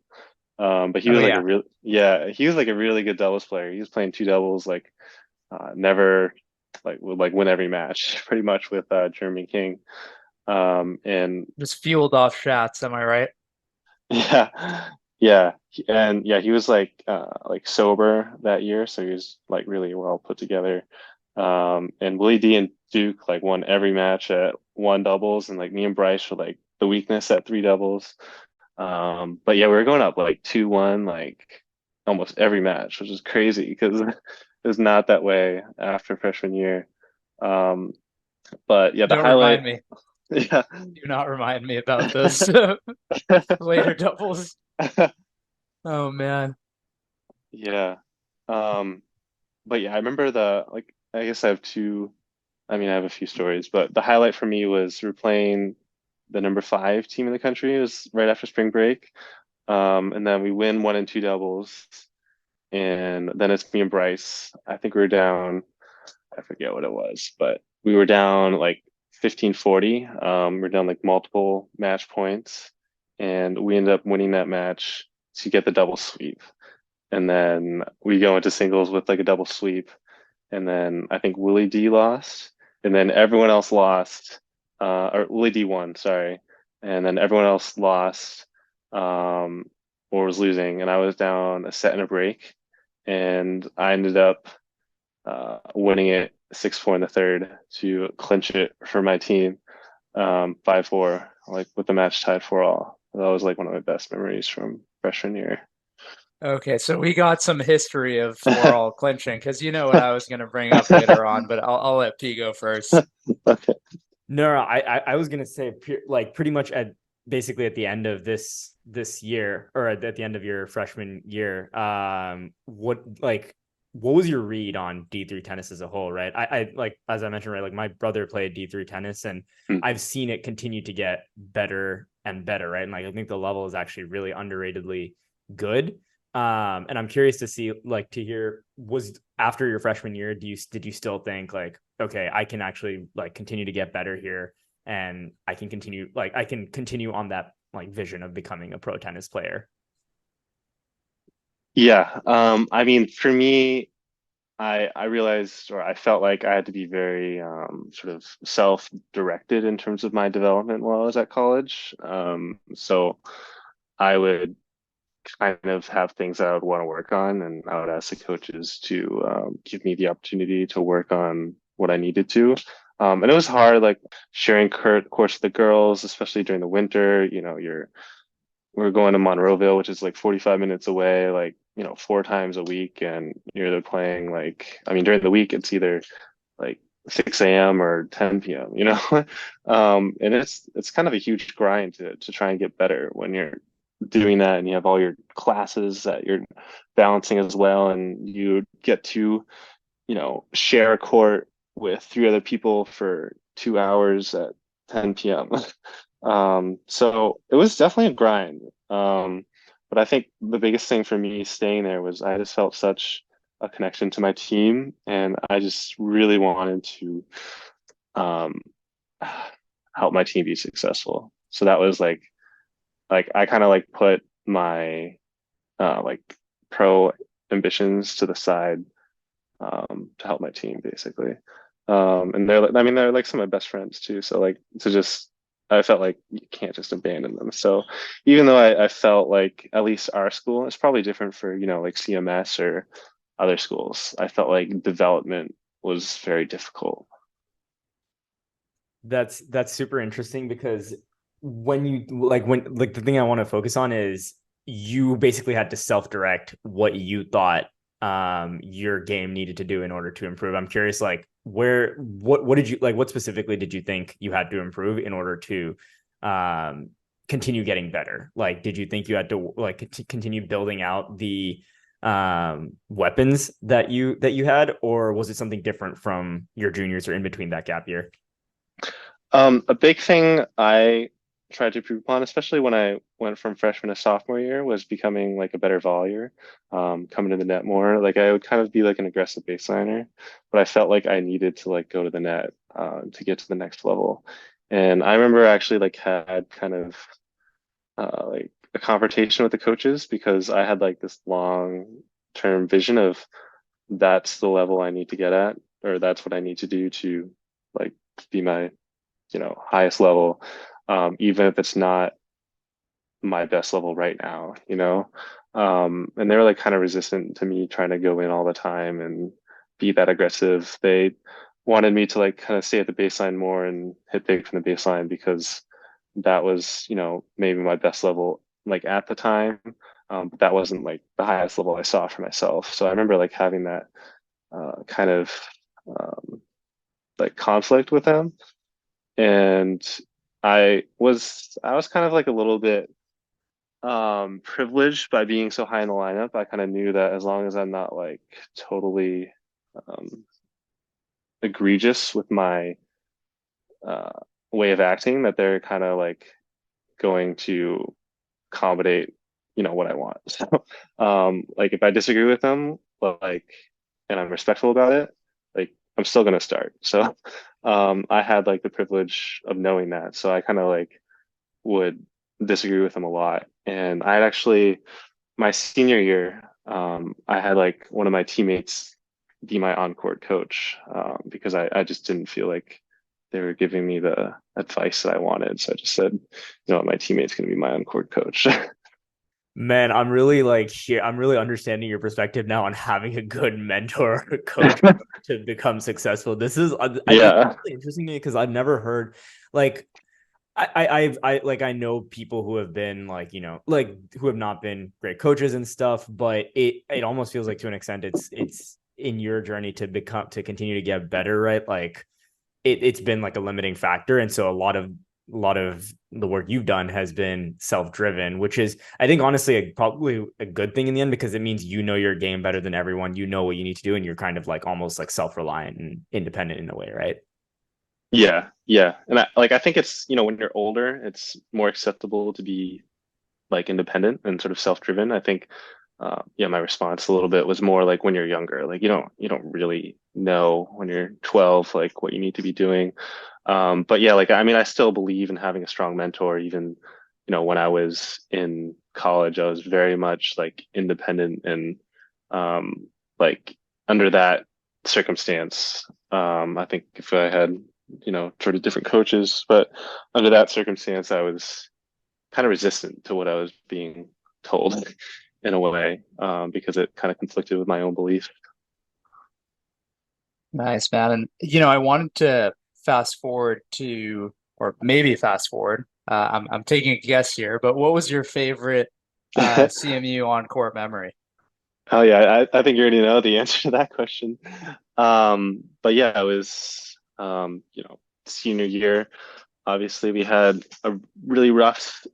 But he Oh was like a yeah. real yeah, he was like a really good doubles player. He was playing two doubles like never like would like win every match pretty much with Jeremy King. And Just fueled off shots, am I right? yeah, yeah, and yeah, he was like sober that year, so he was like really well put together. And Willie D and Duke like won every match at one doubles, and like me and Bryce were like the weakness at three doubles. But yeah, we were going up like 2-1 like almost every match, which is crazy because it was not that way after freshman year. Um, but yeah, the Don't remind highlight, me. yeah, Do not remind me about those later doubles. Oh man. yeah. Um, but yeah, I remember the like I guess I have two. I mean, I have a few stories, but the highlight for me was we were playing the number five team in the country. It was right after spring break. And then we win one and two doubles. And then it's me and Bryce. I think we were down, I forget what it was, but we were down like 15-40. We're down like multiple match points. And we ended up winning that match to get the double sweep. And then we go into singles with like a double sweep. And then I think Willie D lost. And then everyone else lost. Or Willie D won, sorry. And then everyone else lost, or was losing. And I was down a set and a break, and I ended up winning it 6-4 in the third to clinch it for my team, 5-4, like with the match tied 4-all. That was like one of my best memories from freshman year. Okay, so we got some history of 4-all clinching because you know what I was going to bring up later on, but I'll let P go first. Okay. No, I was gonna say like pretty much at basically at the end of this year or at the end of your freshman year, what was your read on D3 tennis as a whole, right? I like as I mentioned, right, like my brother played D3 tennis and Hmm. I've seen it continue to get better and better, right? And like I think the level is actually really underratedly good. And I'm curious to see, like, to hear, was after your freshman year, did you still think like, okay, I can actually like continue to get better here, and I can continue on like vision of becoming a pro tennis player? Yeah. I mean, for me, I realized, or I felt like I had to be very sort of self-directed in terms of my development while I was at college. So I would kind of have things that I would want to work on, and I would ask the coaches to give me the opportunity to work on what I needed to. And it was hard, like sharing course with the girls, especially during the winter. We're going to Monroeville, which is like 45 minutes away, like, 4 times a week. And you're either playing like, I mean, during the week, it's either like 6 a.m. or 10 p.m., and it's kind of a huge grind to try and get better when you're doing that and you have all your classes that you're balancing as well. And you get to, share a court with 3 other people for 2 hours at 10 p.m. So it was definitely a grind. But I think the biggest thing for me staying there was I just felt such a connection to my team, and I just really wanted to um, help my team be successful. So that was like I kind of like put my like pro ambitions to the side to help my team basically. And they're like some of my best friends too. So like to just I felt like you can't just abandon them. So even though I felt like at least our school, it's probably different for, like CMS or other schools. I felt like development was very difficult. That's super interesting because when the thing I want to focus on is you basically had to self-direct what you thought your game needed to do in order to improve. I'm curious, like what did you like? What specifically did you think you had to improve in order to continue getting better? Like, did you think you had to continue building out the weapons that you had, or was it something different from your juniors or in between that gap year? A big thing I tried to improve upon, especially when I went from freshman to sophomore year, was becoming like a better volleyer, coming to the net more. Like I would kind of be like an aggressive baseliner, but I felt like I needed to like go to the net to get to the next level. And I remember I actually like had kind of like a confrontation with the coaches because I had like this long term vision of that's the level I need to get at, or that's what I need to do to like be my highest level, even if it's not my best level right now. And they were like kind of resistant to me trying to go in all the time and be that aggressive. They wanted me to like kind of stay at the baseline more and hit big from the baseline because that was, maybe my best level like at the time. But that wasn't like the highest level I saw for myself. So I remember like having that kind of um, like conflict with them. And I was kind of like a little bit privileged by being so high in the lineup. I kind of knew that as long as I'm not like totally um egregious with my uh way of acting, that they're kind of like going to accommodate, what I want. So like if I disagree with them, like, and I'm respectful about it, like I'm still gonna start. So I had like the privilege of knowing that. So I kind of like would disagree with them a lot. And I had actually my senior year, I had like one of my teammates be my on-court coach because I just didn't feel like they were giving me the advice that I wanted. So I just said, my teammate's going to be my on-court coach. Man, I'm really like here. I'm really understanding your perspective now on having a good mentor or coach to become successful. This is it's Yeah. really interesting to me because I've never heard like I know people who have been like like who have not been great coaches and stuff, but it almost feels like to an extent it's in your journey to continue to get better, right? Like it's been like a limiting factor, and so a lot of the work you've done has been self-driven, which is I think honestly probably a good thing in the end because it means you know your game better than everyone. You know what you need to do, and you're kind of like almost like self-reliant and independent in a way, right? Yeah. Yeah. And I think it's, when you're older, it's more acceptable to be like independent and sort of self-driven. I think yeah, my response a little bit was more like when you're younger, like you don't really know when you're 12 like what you need to be doing. But yeah, like I mean I still believe in having a strong mentor even when I was in college, I was very much like independent and like under that circumstance, I think if I had, sort of different coaches, but under that circumstance, I was kind of resistant to what I was being told in a way, because it kind of conflicted with my own beliefs. Nice, man. And I wanted to fast forward to, or maybe fast forward. I'm taking a guess here, but what was your favorite CMU on court memory? Oh yeah, I think you already know the answer to that question. But yeah, it was senior year. Obviously, we had a really rough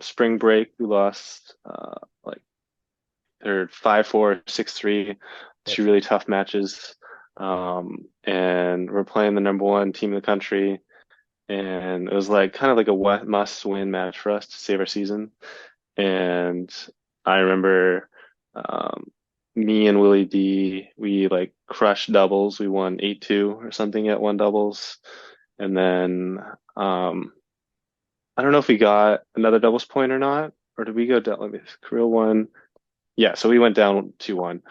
spring break. We lost like they're 5-4, 6-3, two really tough matches. And we're playing the number one team in the country. And it was like kind of like a must-win match for us to save our season. And I remember me and Willie D, we like crushed doubles. We won 8-2 or something at one doubles. And then I don't know if we got another doubles point or not, or did we go down? Let me Korea won. Yeah, so we went down 2-1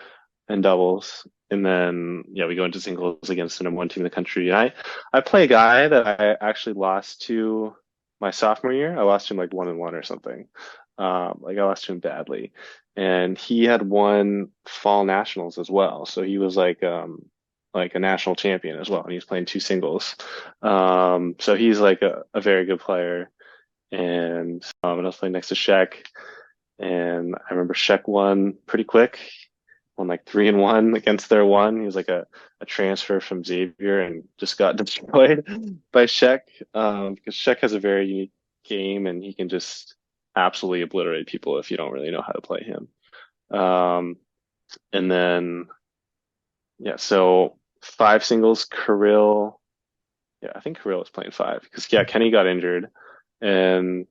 in doubles. And then yeah, we go into singles against the number one team in the country. And I play a guy that I actually lost to my sophomore year. I lost to him like 1-1 or something. Like I lost to him badly. And he had won fall nationals as well. So he was like a national champion as well. And he was playing two singles. So he's like a very good player. And I was playing next to Sheck. And I remember Sheck won pretty quick, won like 3-1 against their one. He was like a transfer from Xavier and just got destroyed by Sheck, because Sheck has a very unique game and he can just absolutely obliterate people if you don't really know how to play him. Um, and then, yeah, so five singles, Kirill. Yeah, I think Kirill was playing five because, yeah, Kenny got injured and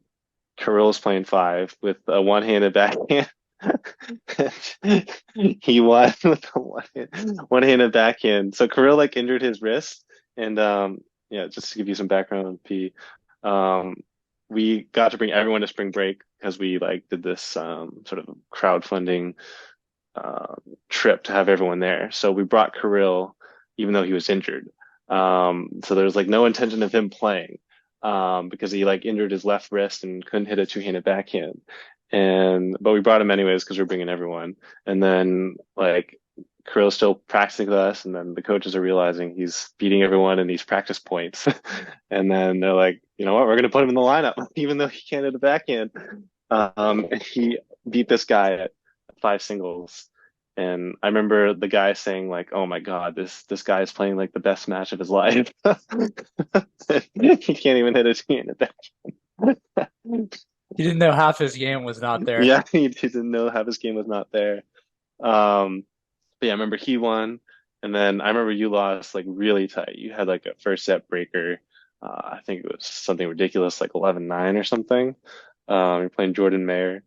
Kirill was playing five with a one-handed backhand. He won with a one-handed backhand. So Kirill like injured his wrist, and yeah, just to give you some background on P, um, we got to bring everyone to spring break because we like did this sort of crowdfunding uh, trip to have everyone there. So we brought Kirill, even though he was injured. So there was like no intention of him playing, because he like injured his left wrist and couldn't hit a two-handed backhand. But we brought him anyways because we're bringing everyone. And then like Kirill's still practicing with us, and then the coaches are realizing he's beating everyone in these practice points. And then they're like, you know what, we're gonna put him in the lineup, even though he can't hit a backhand. He beat this guy at five singles. And I remember the guy saying like, "Oh my God, this guy is playing like the best match of his life." He can't even hit a two-handed backhand. He didn't know half his game was not there. Yeah, he didn't know half his game was not there. Um, but yeah, I remember he won, and then I remember you lost like really tight. You had like a first set breaker. I think it was something ridiculous, like 11-9 or something. You're playing Jordan Mayer,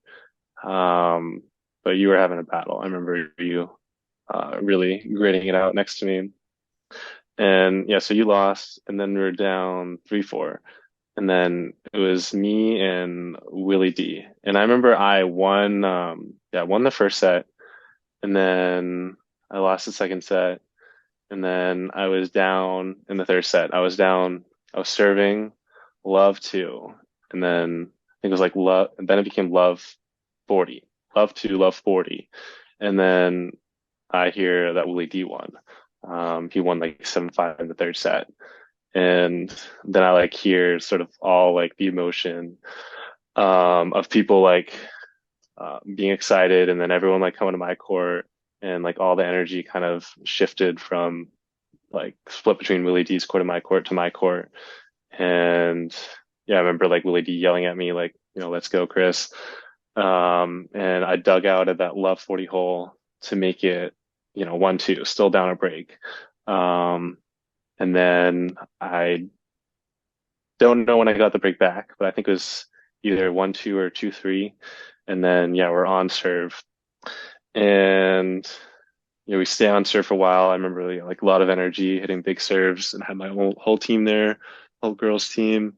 um, but you were having a battle. I remember you really gritting it out next to me. And yeah, so you lost, and then we were down 3-4. And then it was me and Willie D. And I remember I won, yeah, won the first set, and then I lost the second set, and then I was down in the third set. I was serving love two, and then I think it was like love, and then it became love 40, love two, love 40. And then I hear that Willie D won. He won like 7-5 in the third set. And then I like hear sort of all like the emotion of people like being excited, and then everyone like coming to my court, and like all the energy kind of shifted from like split between Willie D's court and my court to my court. And yeah, I remember like Willie D yelling at me like, let's go, Chris. And I dug out at that love 40 hole to make it, 1-2, still down a break. Um, and then I don't know when I got the break back, but I think it was either 1-2 or 2-3. And then, yeah, we're on serve. And, we stay on serve for a while. I remember like a lot of energy hitting big serves and had my whole team there, whole girls team.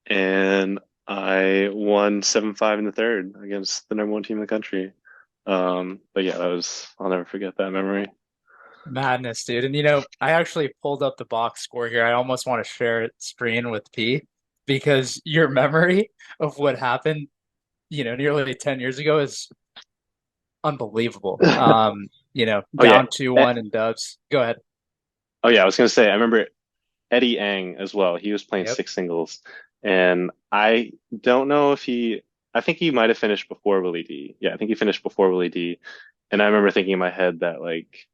And I won 7-5 in the third against the number one team in the country. But yeah, I'll never forget that memory. Madness, dude. And I actually pulled up the box score here. I almost want to share it screen with P because your memory of what happened, nearly 10 years ago is unbelievable. Oh yeah. Down 2-1 in dubs. Go ahead. Oh yeah, I was gonna say I remember Eddie Ang as well. He was playing Yep. six singles, and I don't know if I think he might have finished before Willie D. Yeah, I think he finished before Willie D. And I remember thinking in my head that like,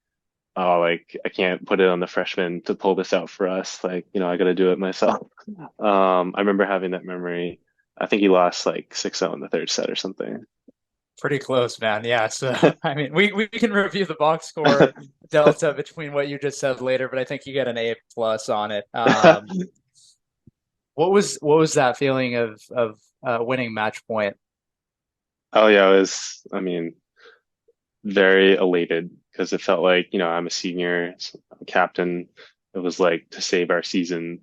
oh, like I can't put it on the freshman to pull this out for us. Like, I got to do it myself. I remember having that memory. I think he lost like 6-0 in the third set or something. Pretty close, man. Yeah. So, I mean, we can review the box score delta between what you just said later, but I think you get an A plus on it. What was that feeling of winning match point? Oh yeah, I mean, very elated because it felt like, I'm a senior, I'm a captain. It was like to save our season.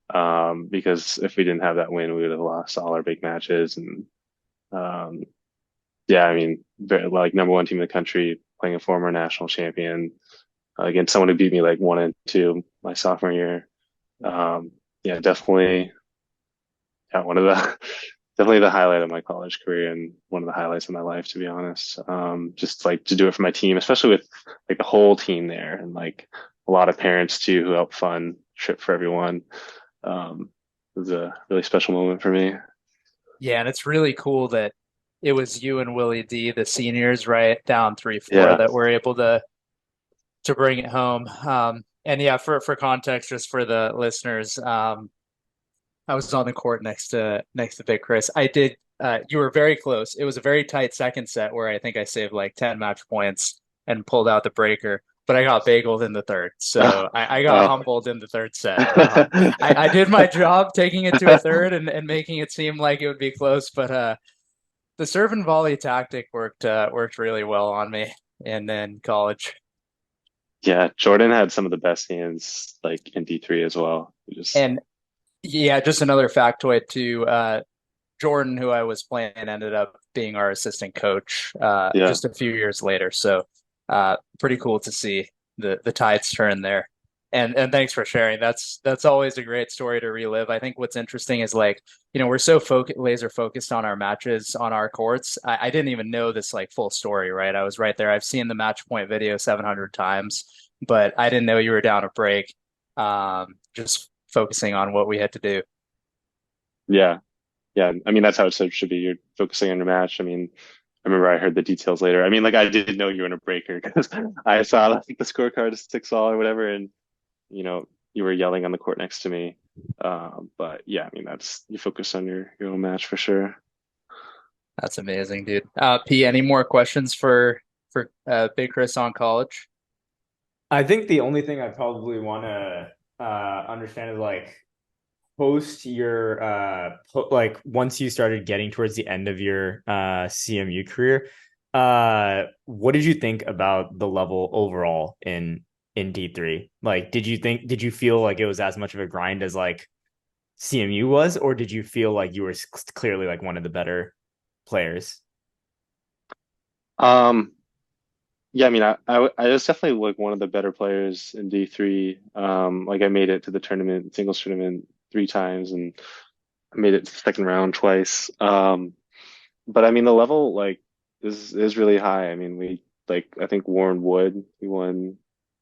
Because if we didn't have that win, we would have lost all our big matches. And um, yeah, I mean, very, like number one team in the country, playing a former national champion against someone who beat me like 1 and 2 my sophomore year. Yeah, definitely, yeah, one of the definitely the highlight of my college career and one of the highlights of my life, to be honest. Just like to do it for my team, especially with like the whole team there and like a lot of parents too who helped fund trip for everyone. Um, it was a really special moment for me. Yeah, and it's really cool that it was you and Willie D, the seniors, right down 3-4, Yeah. that were able to bring it home. And yeah, for context, just for the listeners, I was on the court next to Big Chris. I did. You were very close. It was a very tight second set where I think I saved like 10 match points and pulled out the breaker, but I got bageled in the third. So I got Oh. humbled in the third set. I did my job taking it to a third and making it seem like it would be close, but the serve and volley tactic worked really well on me and then college. Yeah, Jordan had some of the best hands like in D3 as well. Just And yeah, just another factoid too. Jordan, who I was playing, ended up being our assistant coach yeah. just a few years later. So pretty cool to see the tides turn there. And thanks for sharing. That's always a great story to relive. I think what's interesting is like, we're so laser focused on our matches on our courts. I didn't even know this like full story, right? I was right there. I've seen the match point video 700 times, but I didn't know you were down a break. Just focusing on what we had to do. Yeah. Yeah. I mean, that's how it should be. You're focusing on your match. I mean, I remember I heard the details later. I mean, like I did know you were in a breaker because I saw like the scorecard is 6-all or whatever, and you know, you were yelling on the court next to me. But yeah, I mean, that's you focus on your own match for sure. That's amazing, dude. P, any more questions for Big Chris on college? I think the only thing I probably want to understand is like post your like once you started getting towards the end of your CMU career, what did you think about the level overall in D3? Like, did you feel like it was as much of a grind as like CMU was, or did you feel like you were clearly like one of the better players? Um, yeah, I mean, I was definitely like one of the better players in D3. Like I made it to the tournament, singles tournament 3 times, and I made it to the second round twice. But I mean, the level like is really high. I mean, we like I think Warren Wood, he won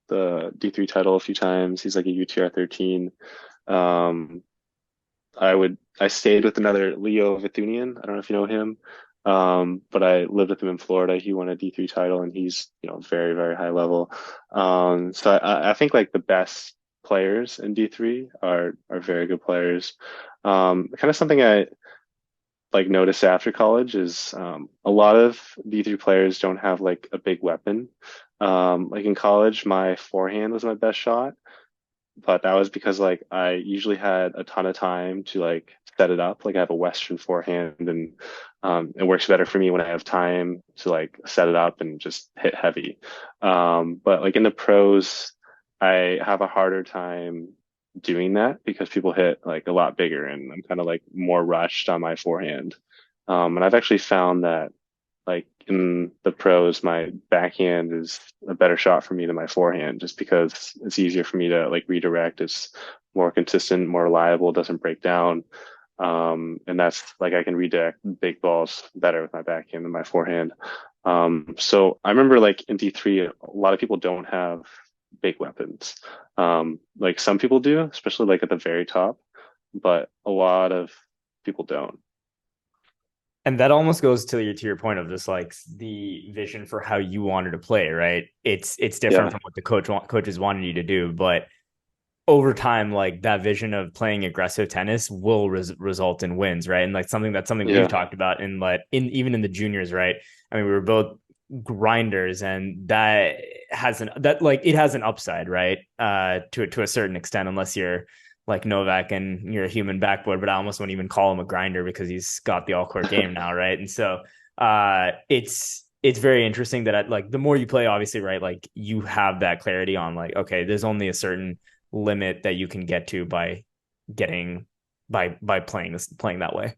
the D3 title a few times. He's like a UTR 13. Um, I stayed with another Leo Vithunian. I don't know if you know him. But I lived with him in Florida. He won a D3 title and he's, very, very high level. So I think like the best players in D3 are very good players. Kind of something I like noticed after college is a lot of D3 players don't have like a big weapon. Like in college, my forehand was my best shot, but that was because like I usually had a ton of time to like set it up. Like I have a Western forehand and it works better for me when I have time to like set it up and just hit heavy. But like in the pros, I have a harder time doing that because people hit like a lot bigger and I'm kind of like more rushed on my forehand. And I've actually found that like in the pros, my backhand is a better shot for me than my forehand just because it's easier for me to like redirect. It's more consistent, more reliable, doesn't break down. And that's like I can redirect big balls better with my backhand than my forehand. So I remember like in D3, a lot of people don't have big weapons. Like some people do, especially like at the very top, but a lot of people don't. And that almost goes to your point of just like the vision for how you wanted to play, right? It's different Yeah. from what the coaches wanted you to do, but over time, like that vision of playing aggressive tennis will result in wins, right? And like that's something we've Yeah. talked about in like in even in the juniors, right? I mean, we were both grinders, and that has an that like it has an upside, right? To a certain extent, unless you're like Novak and you're a human backboard, but I almost wouldn't even call him a grinder because he's got the all court game now, right? And so it's very interesting that like the more you play, obviously, right? Like you have that clarity on like, okay, there's only a certain limit that you can get to by getting by playing that way.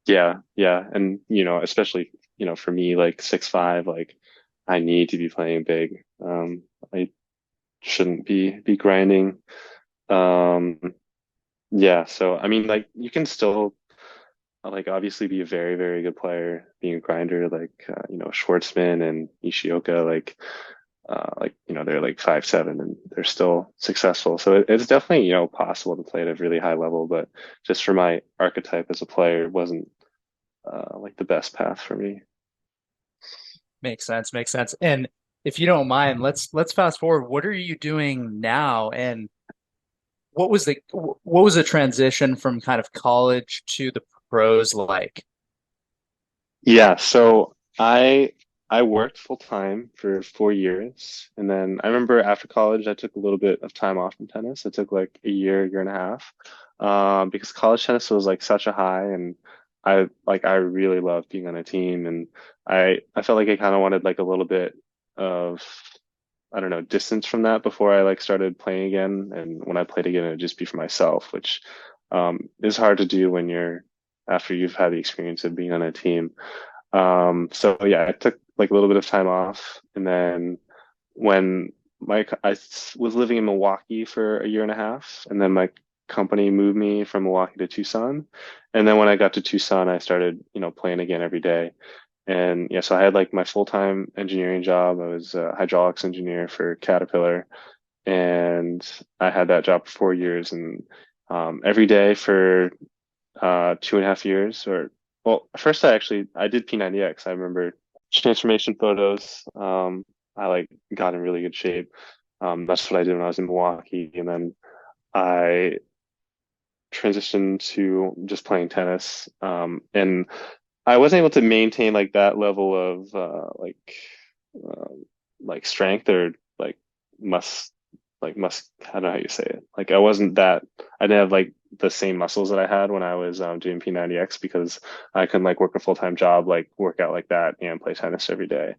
Yeah, yeah. And especially, for me, like 6'5", like I need to be playing big. I shouldn't be grinding. Um, yeah, so I mean like you can still like obviously be a very, very good player being a grinder, like Schwartzman and Ishioka, they're like 5'7" and they're still successful. So it's definitely, possible to play at a really high level, but just for my archetype as a player, it wasn't like the best path for me. Makes sense, makes sense. And if you don't mind, let's fast forward. What are you doing now? And what was the transition from kind of college to the pros like? Yeah, so I worked full time for 4 years, and then I remember after college I took a little bit of time off from tennis. I took like a year and a half, because college tennis was like such a high, and I really loved being on a team, and I felt like I kind of wanted like a little bit of I don't know distance from that before I like started playing again, and when I played again it would just be for myself, which is hard to do when you're after you've had the experience of being on a team. So yeah, I took like a little bit of time off, and then when was living in Milwaukee for a year and a half, and then my company moved me from Milwaukee to Tucson, and then when I got to Tucson, I started, playing again every day. And yeah, so I had like my full-time engineering job. I was a hydraulics engineer for Caterpillar, and I had that job for 4 years, and every day for 2.5 years. Or well, first I did P90X. I remember transformation photos. I like got in really good shape. That's what I did when I was in Milwaukee, and then I transitioned to just playing tennis. And I wasn't able to maintain like that level of uh, like strength or mus must I don't know how you say it. Like I didn't have like the same muscles that I had when I was doing P90X because I couldn't like work a full-time job, like work out like that and play tennis every day.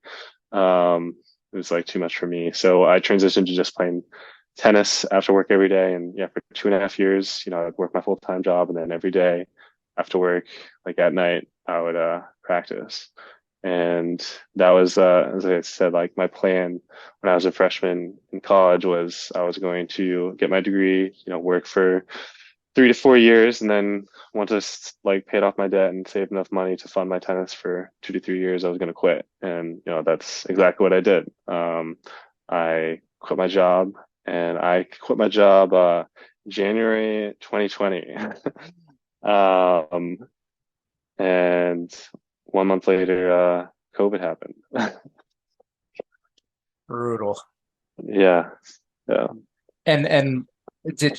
It was like too much for me. So I transitioned to just playing tennis after work every day. And yeah, for 2.5 years, I'd work my full-time job and then every day after work, like at night, I would practice. And that was as I said, like my plan when I was a freshman in college was I was going to get my degree, work for 3 to 4 years, and then once like paid off my debt and saved enough money to fund my tennis for 2 to 3 years, I was going to quit. And that's exactly what I did. I quit my job, and I quit my job January 2020. um, and 1 month later, COVID happened. Brutal. Yeah, yeah, And did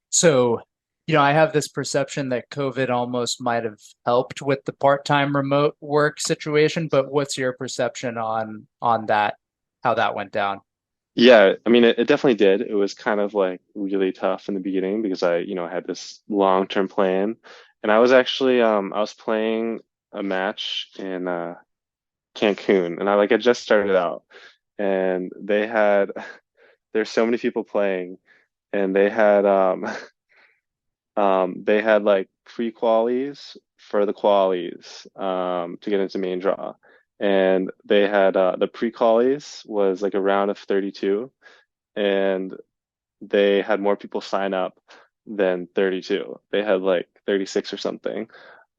so, I have this perception that COVID almost might have helped with the part-time remote work situation, but what's your perception on that, how that went down? yeah. I mean, it definitely did. It was kind of like really tough in the beginning because I, had this long-term plan, and I was playing a match in Cancun, and I just started out, and there's so many people playing, and they had like pre-qualies for the qualies to get into main draw. And they had the pre-qualies was like a round of 32, and they had more people sign up than 32. They had like 36 or something.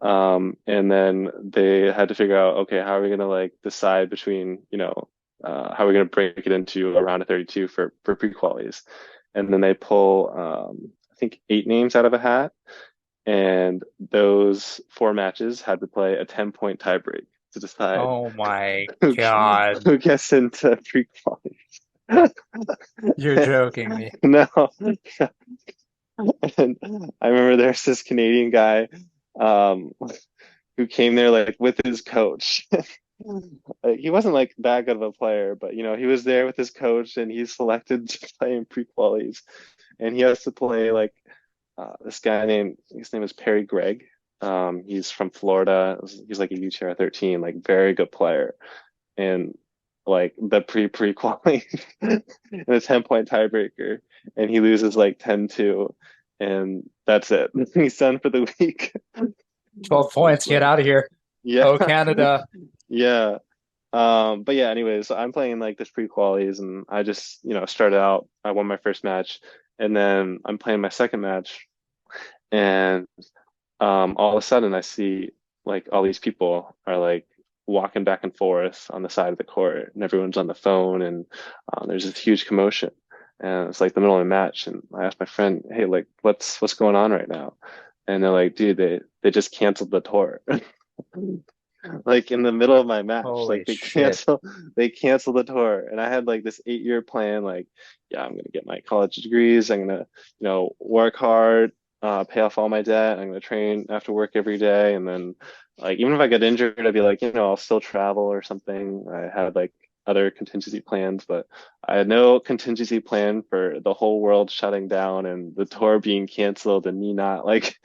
And then they had to figure out, okay, how are we gonna like decide between, how are we gonna break it into a round of 32 for pre-qualies? And then they pull I think 8 names out of a hat, and those 4 matches had to play a 10-point tiebreak to decide Oh my who God. who gets into pre-qualies. You're joking me. No. And I remember there's this Canadian guy um, who came there like with his coach. Like, he wasn't like that good of a player, but he was there with his coach, and he's selected to play in pre-qualies, and he has to play like this guy named his name is Perry Gregg. He's from Florida. He's like a UTR 13, like very good player, and like the pre-quali and a 10-point tiebreaker, and he loses like 10-2, and that's it. He's done for the week. 12 It's points. Get like, out of here. yeah, Oh, Canada. yeah. But yeah, anyways, so I'm playing like this pre-qualies, and I just, started out, I won my first match, and then I'm playing my second match, and all of a sudden I see like all these people are like walking back and forth on the side of the court, and everyone's on the phone, and there's this huge commotion, and it's like the middle of the match, and I asked my friend, hey, like what's going on right now? And they're like, dude, they just canceled the tour. Like in the middle of my match, like Holy shit. they cancel the tour, and I had like this 8-year plan, like, yeah, I'm gonna get my college degrees, I'm gonna work hard, pay off all my debt, I'm gonna train after work every day, and then like even if I get injured, I'd be like, I'll still travel or something. I had like other contingency plans, but I had no contingency plan for the whole world shutting down and the tour being canceled and me not like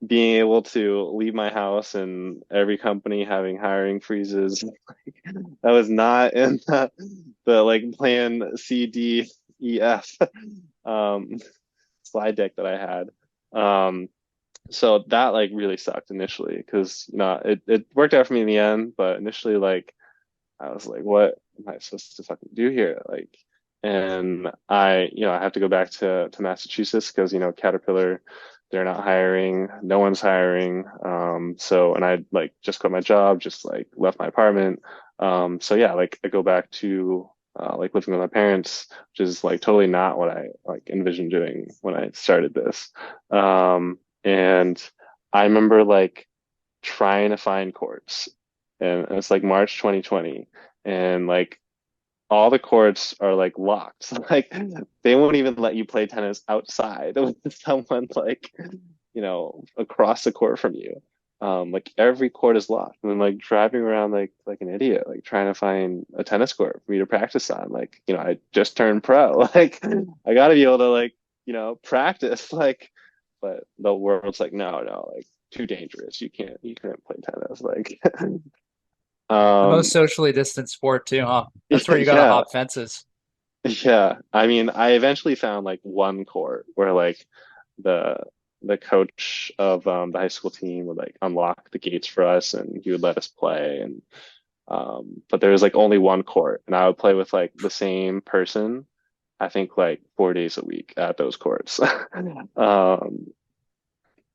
being able to leave my house and every company having hiring freezes. That was not in the like plan C, D, E, F um, slide deck that I had. Um, so that like really sucked initially because it worked out for me in the end, but initially like I was like, what am I supposed to fucking do here? Like, and I have to go back to Massachusetts because, Caterpillar, they're not hiring, no one's hiring. And I like just quit my job, just like left my apartment. So yeah, like I go back to like living with my parents, which is like totally not what I like envisioned doing when I started this. And I remember like trying to find courts, and it's like March 2020, and like all the courts are like locked. Like they won't even let you play tennis outside with someone like, across the court from you. Like every court is locked. And then like driving around like an idiot, like trying to find a tennis court for me to practice on. Like, I just turned pro. Like I gotta be able to like, practice. Like, but the world's like, no, like too dangerous. You can't play tennis. Like The most um socially distant sport too, huh? That's where you gotta yeah. hop fences. Yeah, I mean, I eventually found like one court where like the the coach of the high school team would like unlock the gates for us, and he would let us play. And but there was like only one court, and I would play with like the same person, I think like 4 days a week at those courts. Um,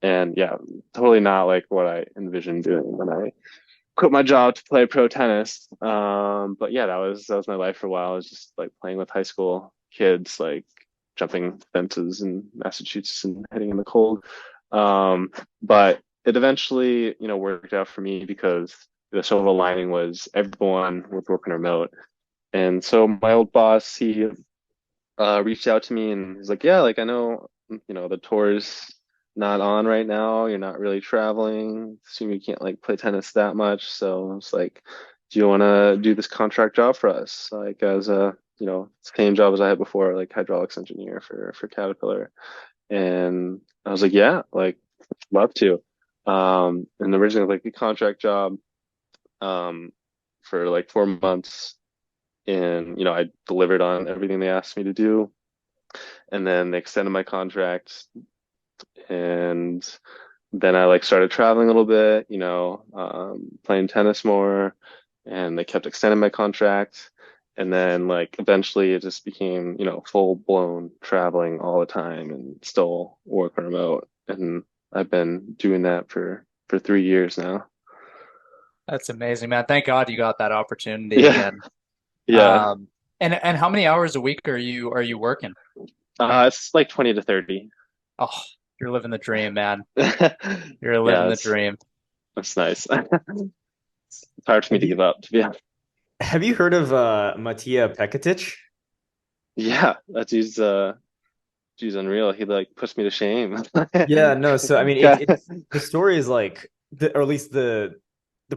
and yeah, totally not like what I envisioned doing when I quit my job to play pro tennis. But yeah, that was my life for a while. I was just like playing with high school kids, like jumping fences in Massachusetts and heading in the cold. But it eventually, worked out for me because the silver lining was everyone was working remote. And so my old boss, he reached out to me, and he's like, yeah, like I know, the tour's not on right now. You're not really traveling. Assume you can't like play tennis that much. So I was like, do you want to do this contract job for us? Like as a, same job as I had before, like hydraulics engineer for Caterpillar. And I was like, yeah, like love to. And originally like a contract job, um, for like 4 months, and I delivered on everything they asked me to do. and then they extended my contract, and then I like started traveling a little bit, playing tennis more, and they kept extending my contract. And then like eventually it just became, full blown traveling all the time and still working remote. And I've been doing that for 3 years now. That's amazing, man. Thank God you got that opportunity. Yeah, And yeah. how many hours a week are you working? It's like 20 to 30. Oh, you're living the dream, man. You're living Yeah, the dream. that's nice. It's hard for me Have to you give up, to be honest. have you heard of Matija Pekatic? Yeah, that dude's unreal. He like puts me to shame. Yeah, no. So I mean, God. it's the story is like or at least the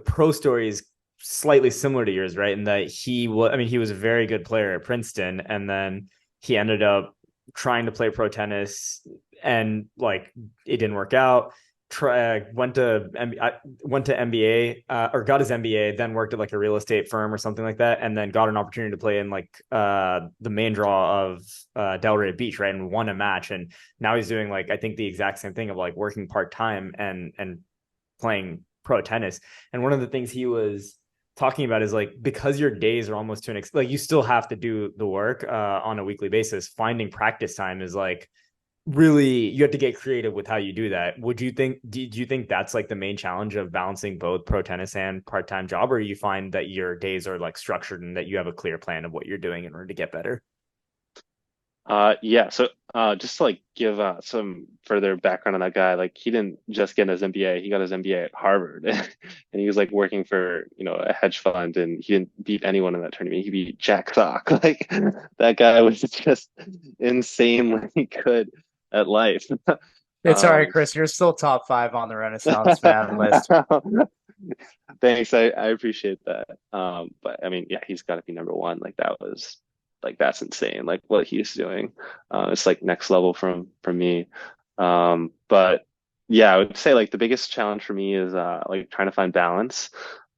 pro story is slightly similar to yours, right? In that he was a very good player at Princeton, and then he ended up trying to play pro tennis, and like it didn't work out. Went to MBA or got his MBA, then worked at like a real estate firm or something like that, and then got an opportunity to play in like the main draw of Delray Beach, right, and won a match, and now he's doing like I think the exact same thing of like working part time and playing pro tennis. And one of the things he was talking about is like because your days are almost to like you still have to do the work on a weekly basis. Finding practice time is like really you have to get creative with how you do that. Do you think that's like the main challenge of balancing both pro tennis and part-time job, or you find that your days are like structured and that you have a clear plan of what you're doing in order to get better? Yeah, so just to like give some further background on that guy, like he didn't just get his MBA, he got his MBA at Harvard and he was like working for, a hedge fund and he didn't beat anyone in that tournament. He beat Jack Sock. Like that guy was just insanely good at life. It's all right, Um, Chris. You're still top five on the Renaissance man list. Thanks, I appreciate that. But I mean, yeah, he's got to be number one. That's insane. Like what he's doing, it's like next level from me. But yeah, I would say like the biggest challenge for me is like trying to find balance.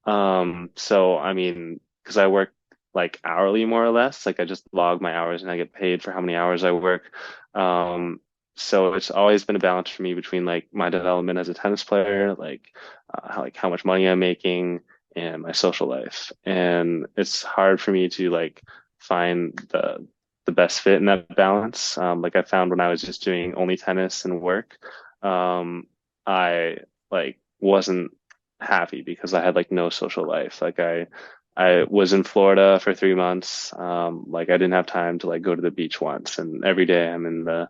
So I mean, because I work like hourly more or less, like I just log my hours and I get paid for how many hours I work. Um, so it's always been a balance for me between like my development as a tennis player, like how much money I'm making and my social life. And it's hard for me to like find the best fit in that balance. Like I found when I was just doing only tennis and work, I like wasn't happy because I had like no social life. Like I was in Florida for 3 months. Like I didn't have time to like go to the beach once, and every day I'm in the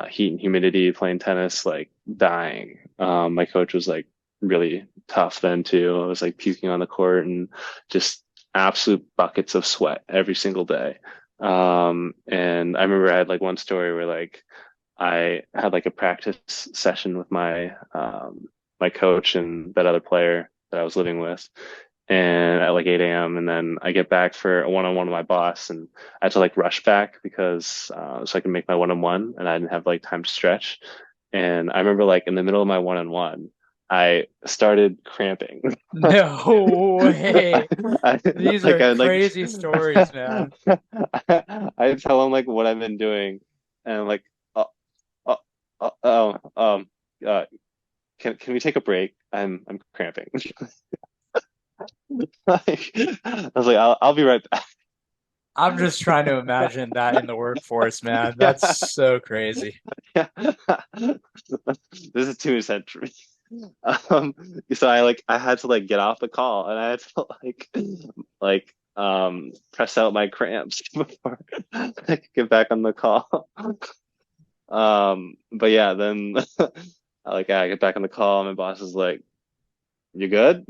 heat and humidity playing tennis, like dying. My coach was like really tough then too. I was like puking on the court and just absolute buckets of sweat every single day. And I remember I had like one story where like I had like a practice session with my coach and that other player that I was living with, and at like 8 a.m. And then I get back for a one-on-one with my boss, and I had to like rush back because so I can make my one-on-one, and I didn't have like time to stretch. And I remember like in the middle of my one-on-one, I started cramping. No way. I, These like are I like crazy stories, man. I tell him like what I've been doing, and I'm like, oh, oh, oh, oh uh, can we take a break? I'm cramping. Like, I was like, I'll be right back. I'm just trying to imagine that in the workforce, man. Yeah, That's so crazy. yeah. This is too intense for me. Um, so I had to like get off the call and I had to press out my cramps before I could get back on the call. But yeah, then I get back on the call and my boss is like, "You good?"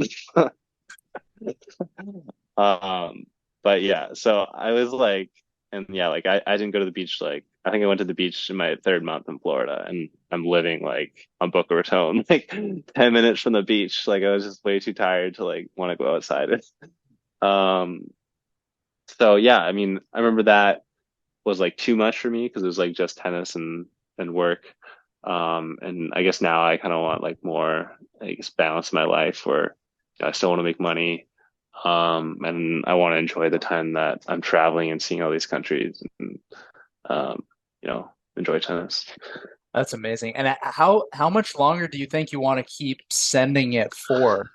Um, but yeah, so I was like, and yeah, like I didn't go to the beach. Like I think I went to the beach in my third month in Florida, and I'm living like on Boca Raton, like 10 minutes from the beach. Like I was just way too tired to like want to go outside. Um, so yeah, I mean, I remember that was like too much for me because it was like just tennis and work. And I guess now I kind of want like more, I guess, balance in my life where I still want to make money. And I want to enjoy the time that I'm traveling and seeing all these countries. And, enjoy tennis. That's amazing. And how much longer do you think you want to keep sending it for?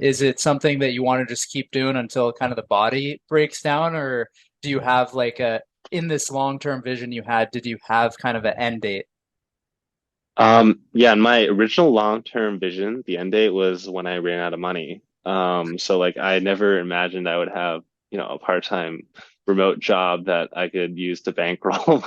Is it something that you want to just keep doing until kind of the body breaks down, or do you have like a in this long-term vision you had, did you have kind of an end date? Yeah, in my original long-term vision, the end date was when I ran out of money. So like I never imagined I would have, a part-time remote job that I could use to bankroll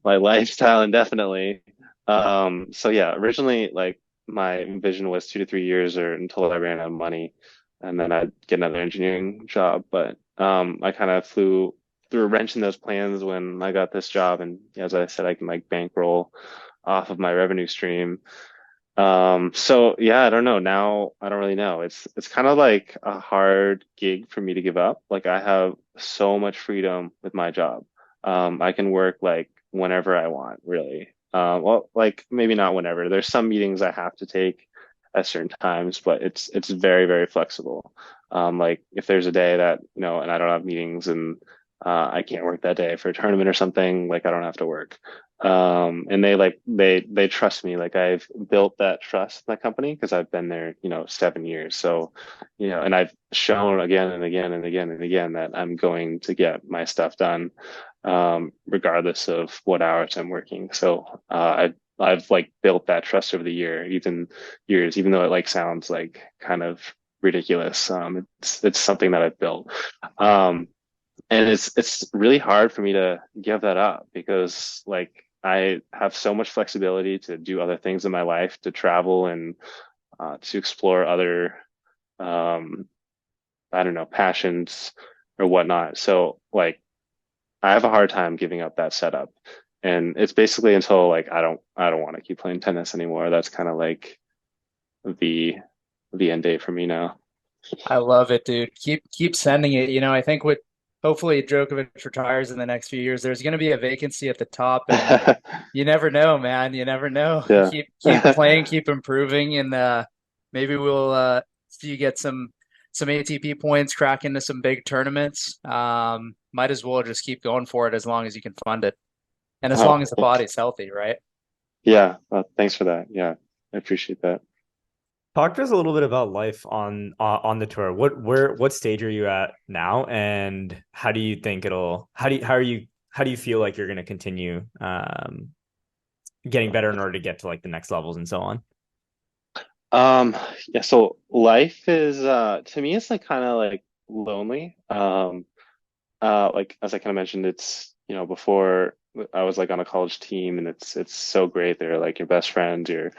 my lifestyle indefinitely. So yeah, originally like my vision was 2 to 3 years or until I ran out of money, and then I'd get another engineering job. But I kind of threw a wrench in those plans when I got this job, and as I said, I can like bankroll off of my revenue stream. So yeah, I don't know. Now I don't really know. It's kind of like a hard gig for me to give up. Like I have so much freedom with my job. I can work like whenever I want, really. Well, like maybe not whenever. There's some meetings I have to take at certain times, but it's very, very flexible. Like if there's a day that, and I don't have meetings and I can't work that day for a tournament or something, like I don't have to work. And they trust me. Like I've built that trust in my company because I've been there, 7 years. So, and I've shown again and again and again and again that I'm going to get my stuff done, regardless of what hours I'm working. So, I've like built that trust over the years, even though it like sounds like kind of ridiculous. It's something that I've built. Um, and it's really hard for me to give that up because like I have so much flexibility to do other things in my life, to travel and to explore other um, I don't know, passions or whatnot. So like I have a hard time giving up that setup. And it's basically until like I don't want to keep playing tennis anymore. That's kind of like the the end date for me now. I love it, dude. Keep sending it. I think with hopefully Djokovic retires in the next few years, there's going to be a vacancy at the top, and you never know, man. You never know. Yeah. Keep playing, keep improving, and maybe we'll see you get some ATP points, crack into some big tournaments. Might as well just keep going for it as long as you can fund it, and as long Oh, as the body's healthy, right? yeah. Thanks for that. Yeah, I appreciate that. Talk to us a little bit about life on the tour. What stage are you at now, and how do you think it'll how do you feel like you're going to continue getting better in order to get to like the next levels and so on? Um, yeah, so life is to me it's like kind of like lonely. Like as I kind of mentioned, it's before I was like on a college team and it's so great. They're like your best friends, you're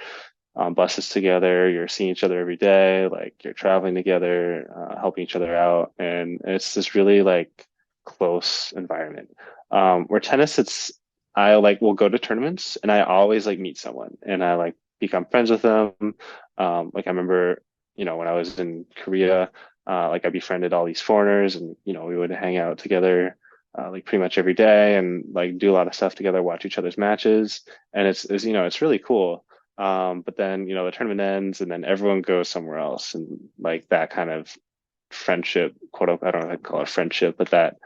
on buses together, you're seeing each other every day, like you're traveling together, helping each other out, and it's this really like close environment. Where tennis, it's I like will go to tournaments and I always like meet someone and I like become friends with them. Like I remember, when I was in Korea, like I befriended all these foreigners and we would hang out together. Like pretty much every day and like do a lot of stuff together, watch each other's matches. And it's really cool. But then, the tournament ends and then everyone goes somewhere else. And like that kind of friendship, quote unquote, I don't know if I'd call it friendship, but that,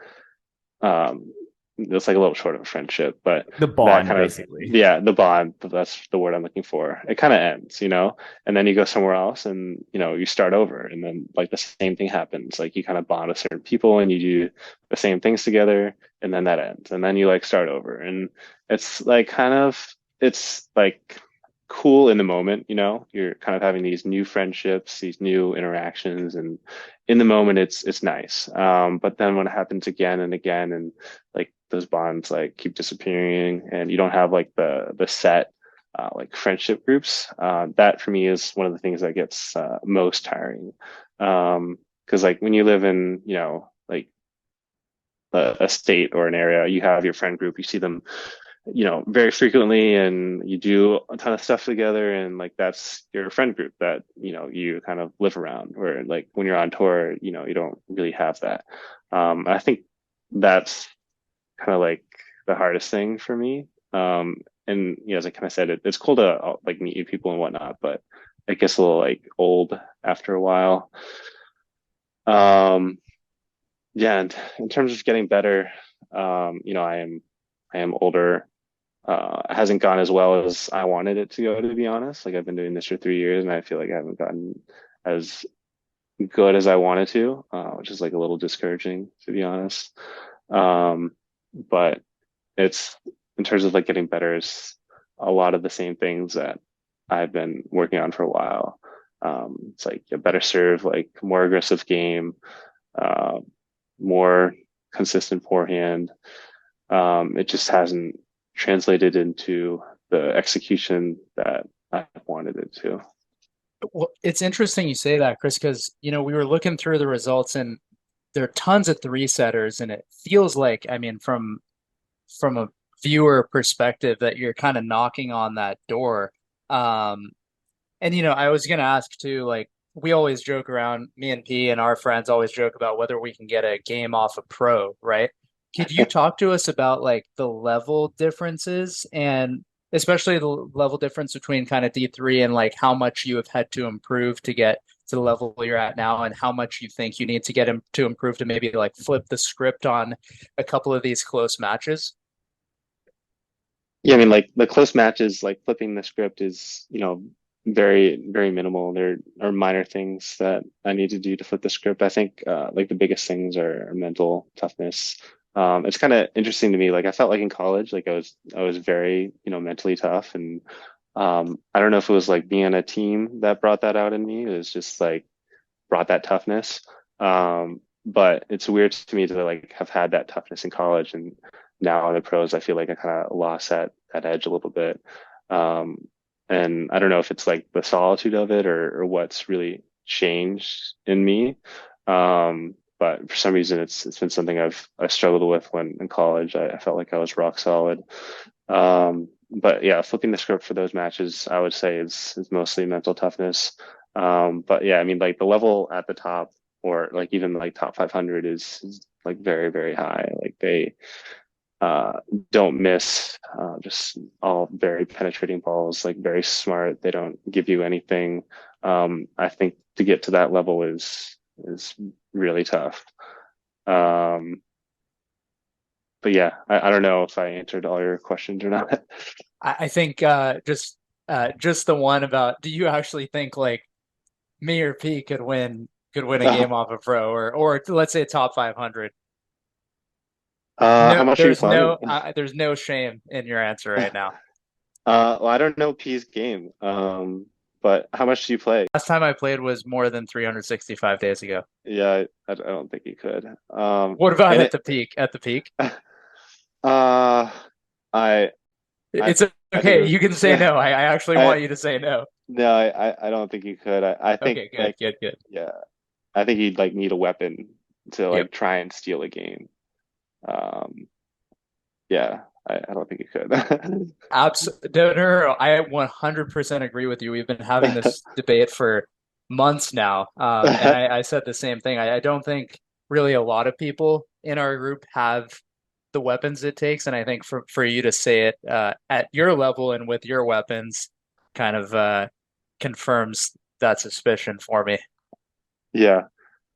um, it's like a little short of a friendship, but The that bond, kind of, basically. yeah, the bond, that's the word I'm looking for. It kind of ends, and then you go somewhere else and, you start over. And then like the same thing happens. Like you kind of bond with certain people and you do the same things together and then that ends. And then you like start over. And it's like it's like cool in the moment, you're kind of having these new friendships, these new interactions, and in the moment it's nice. But then when it happens again and again, and like those bonds like keep disappearing, and you don't have like the set like friendship groups, that for me is one of the things that gets most tiring. Because like when you live in, like a state or an area, you have your friend group, you see them very frequently and you do a ton of stuff together and like that's your friend group that you kind of live around, where like when you're on tour you don't really have that. I think that's kind of like the hardest thing for me. And as I kind of said, it's cool to like meet new people and whatnot, but it gets a little like old after a while. um yeah, and in terms of getting better, I am older. It hasn't gone as well as I wanted it to go, to be honest. Like I've been doing this for 3 years and I feel like I haven't gotten as good as I wanted to, which is like a little discouraging, to be honest. But it's in terms of like getting better, it's a lot of the same things that I've been working on for a while. It's like a better serve, like more aggressive game, uh, more consistent forehand. It just hasn't translated into the execution that I wanted it to. Well, it's interesting you say that, Chris, because we were looking through the results and there are tons of three setters, and it feels like, I mean, from a viewer perspective, that you're kind of knocking on that door. Um, and I was gonna ask too, like we always joke around, me and P and our friends always joke about whether we can get a game off a pro, right? Could you talk to us about like the level differences and especially the level difference between kind of D3 and like how much you have had to improve to get to the level you're at now and how much you think you need to get him to improve to maybe like flip the script on a couple of these close matches? Yeah, I mean, like the close matches, like flipping the script is, very, very minimal. There are minor things that I need to do to flip the script. I think like the biggest things are mental toughness. It's kind of interesting to me. Like I felt like in college, like I was very, mentally tough, and I don't know if it was like being on a team that brought that out in me. It was just like brought that toughness. But it's weird to me to like have had that toughness in college and now in the pros, I feel like I kind of lost that edge a little bit. Um, and I don't know if it's like the solitude of it or what's really changed in me. But for some reason, it's been something I struggled with when in college. I felt like I was rock solid. But yeah, flipping the script for those matches, I would say is mostly mental toughness. But yeah, I mean, like the level at the top or like even like top 500 is like very, very high. Like they uh, don't miss, just all very penetrating balls, like very smart. They don't give you anything. I think to get to that level is really tough. Um, but yeah, I don't know if I answered all your questions or not. I think just the one about do you actually think like me or P could win a game off a pro or let's say top 500. How No, much are you playing? there's no shame in your answer right now. Well, I don't know P's game, but how much do you play? Last time I played was more than 365 days ago. Yeah, I don't think you could. What about And at it, the peak? At the peak? uh, I, I, It's I think okay. You can say no. I actually I, want you to say no. no, I don't think you could. I think Okay, good, like, good, good. yeah, I think you'd like need a weapon to Yep. like try and steal a game. Um, yeah, I don't think you could. No, no, no, no. I 100% agree with you. We've been having this debate for months now. And I said the same thing. I don't think really a lot of people in our group have the weapons it takes. And I think for you to say it at your level and with your weapons kind of confirms that suspicion for me. Yeah,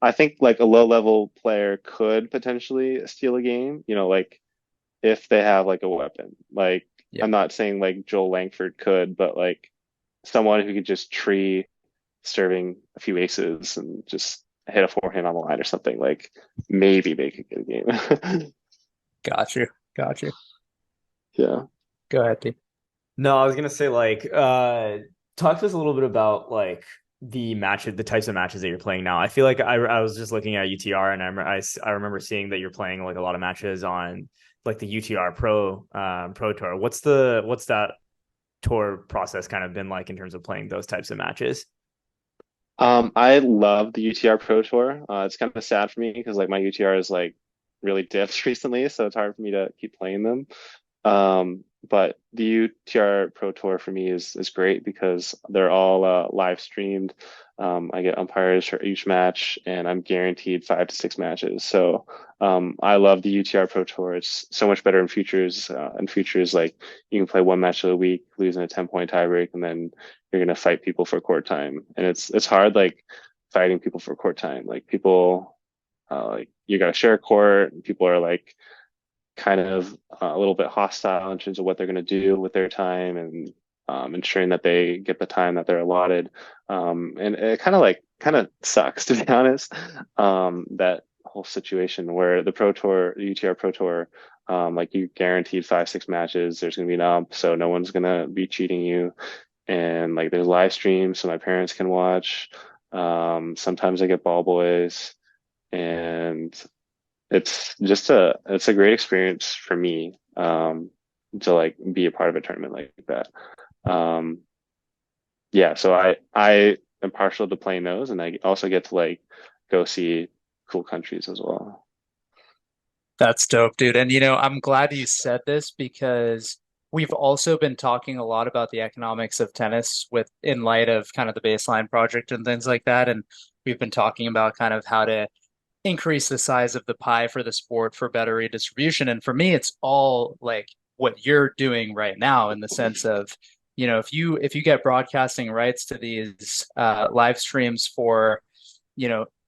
I think like a low level player could potentially steal a game, like if they have like a weapon. Like Yep. I'm not saying like Joel Langford could, but like someone who could just tree serving a few aces and just hit a forehand on the line or something, like maybe they could get a game. Got you. Got you. Yeah. Go ahead, Pete. No, I was gonna say like talk to us a little bit about like the types of matches that you're playing now. I feel like I was just looking at UTR and I remember seeing that you're playing like a lot of matches on like the UTR Pro Tour. What's that tour process kind of been like in terms of playing those types of matches? I love the UTR Pro Tour. It's kind of sad for me because like my UTR is like really dipped recently, so it's hard for me to keep playing them. But the UTR Pro Tour for me is great because they're all live streamed. I get umpires for each match, and I'm guaranteed 5 to 6 matches. So I love the UTR Pro Tour. It's so much better in futures. In futures, like you can play one match of the week, losing a 10 point tiebreak, and then you're gonna fight people for court time. And it's hard, like fighting people for court time. Like people, like you got to share a court, and people are like kind of a little bit hostile in terms of what they're going to do with their time and ensuring that they get the time that they're allotted. And it kind of sucks, to be honest, that whole situation where the Pro Tour, the UTR Pro Tour, like you guaranteed 5, 6 matches, there's going to be an ump, so no one's going to be cheating you. And like there's live streams so my parents can watch. Sometimes I get ball boys, and it's a great experience for me to like be a part of a tournament like that. Um, yeah, so I am partial to playing those, and I also get to like go see cool countries as well. That's dope, dude. And I'm glad you said this because we've also been talking a lot about the economics of tennis with in light of kind of the baseline project and things like that. And we've been talking about kind of how to increase the size of the pie for the sport for better redistribution. And for me, it's all like what you're doing right now in the sense of, if you get broadcasting rights to these live streams for,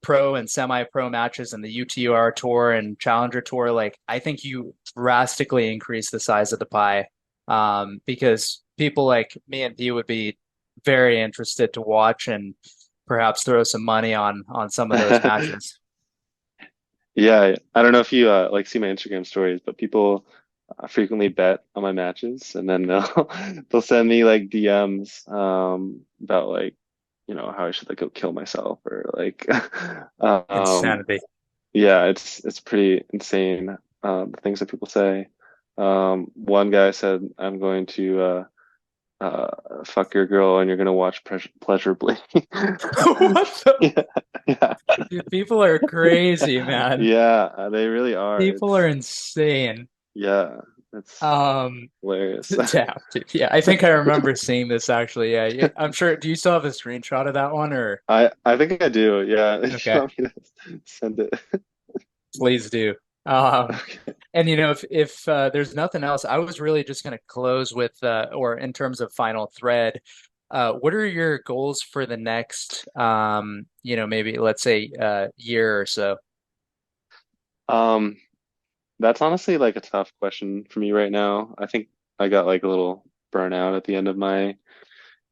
pro and semi-pro matches in the UTR tour and Challenger tour, like I think you drastically increase the size of the pie, because people like me and P would be very interested to watch and perhaps throw some money on some of those matches. Yeah, I don't know if you like see my Instagram stories, but people frequently bet on my matches, and then they'll they'll send me like DMs about like how I should like go kill myself or like um Insanity. yeah, it's pretty insane the things that people say. One guy said I'm going to fuck your girl and you're gonna watch Pleasurably. What the? Yeah, yeah, Dude, people are crazy, man. yeah, they really are. People are insane. Yeah, it's Um, hilarious. damn, dude. Yeah, I think I remember seeing this actually. Yeah, yeah, I'm sure. Do you still have a screenshot of that one, or I think I do. Yeah, if you okay, want me to send it. please do. Um, Okay. and if there's nothing else, I was really just going to close with, or in terms of final thread, what are your goals for the next, maybe let's say, year or so? Um, that's honestly like a tough question for me right now. I think I got like a little burnout at the end of my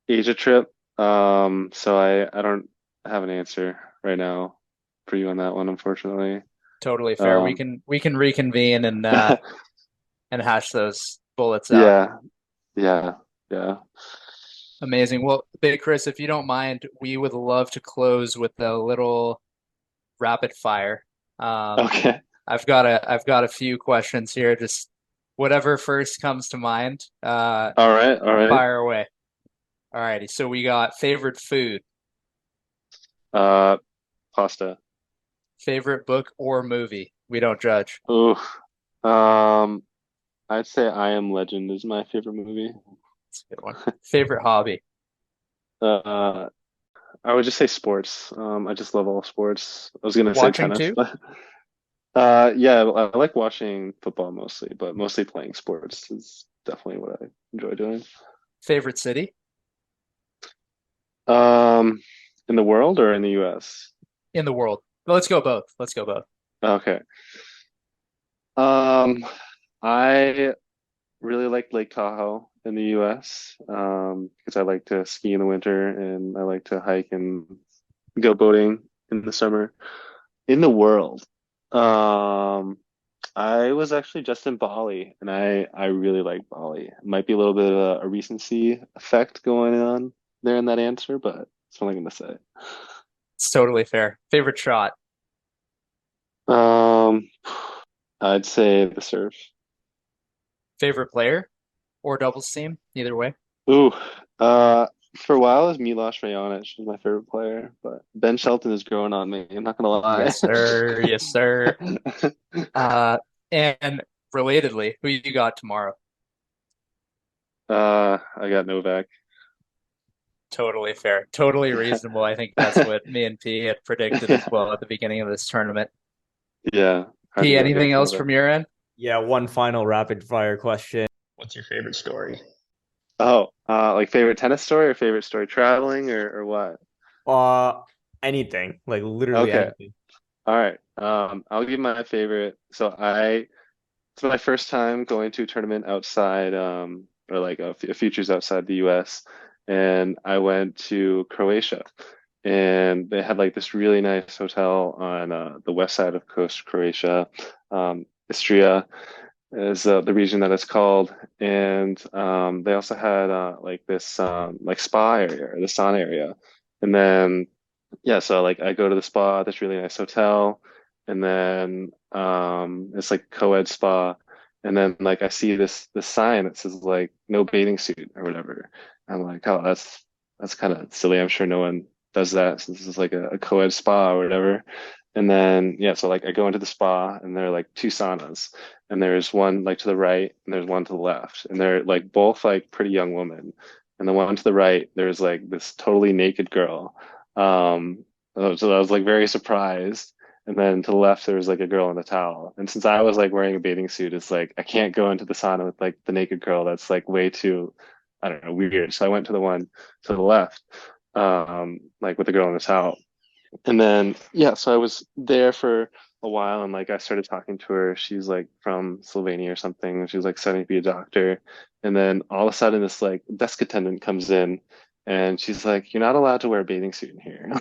Asia trip. So I don't have an answer right now for you on that one, unfortunately. Totally fair. We Um, can we can reconvene and hash those bullets out. yeah, yeah, yeah. Amazing. Well, Big Chris, if you don't mind, we would love to close with a little rapid fire. Um, Okay. I've got a few questions here. Just whatever first comes to mind. All right, all right. Fire away. All righty. So we got favorite food, Uh, Pasta. favorite book or movie. We don't judge. Ooh. Um, I'd say I Am Legend is my favorite movie. That's a good one. Favorite hobby. Uh, I would just say sports. I just love all sports. I was gonna say Watching tennis, too. but yeah, I like watching football mostly, but mostly playing sports is definitely what I enjoy doing. Favorite city Um, in the world or in the US? in the world. Let's go both. Let's go both. Okay. Um, I really like Lake Tahoe in the US, because I like to ski in the winter and I like to hike and go boating in the summer. In the world, um, I was actually just in Bali and I really like Bali. It might be a little bit of a recency effect going on there in that answer, but that's what I'm gonna say. It's totally fair. Favorite shot. Um, I'd say the surf. Favorite player or doubles team. Either way. Ooh, uh, for a while it was Milos Raonic was my favorite player, but Ben Shelton is growing on me. I'm not gonna lie. Yes, sir. Yes, sir. Uh, and relatedly, who you got tomorrow? I got Novak. Totally fair. Totally reasonable. I think that's what me and P had predicted as well at the beginning of this tournament. Yeah, hard to P, go anything against else Novak. from your end? Yeah, one final rapid fire question. What's your favorite story? Oh, like favorite tennis story or favorite story traveling or what? Uh, Anything, like literally Okay, anything. all right. I'll give my favorite. So I it's my first time going to a tournament outside, or like a futures outside the US. And I went to Croatia, and they had like this really nice hotel on the west side of coast Croatia. Istria is the region that it's called. And they also had like this like spa area, or the sauna area. And then yeah, so like I go to the spa, this really nice hotel, and then it's like co-ed spa, and then like I see this sign that says like no bathing suit or whatever. I'm like, oh, that's kind of silly. I'm sure no one does that since this is like a co-ed spa or whatever. And then yeah, so like I go into the spa, and there are like two saunas, and there's one like to the right and there's one to the left, and they're like both like pretty young women. And the one to the right, there's like this totally naked girl. Um, so I was like very surprised. And then to the left, there was like a girl in a towel. And since I was like wearing a bathing suit, it's like I can't go into the sauna with like the naked girl. That's like way too, I don't know, weird. So I went to the one to the left, like with the girl in the towel. And then yeah, so I was there for a while, and like I started talking to her. She's like from Slovenia or something. She was like studying to be a doctor. And then all of a sudden this like desk attendant comes in, and she's like, "You're not allowed to wear a bathing suit in here."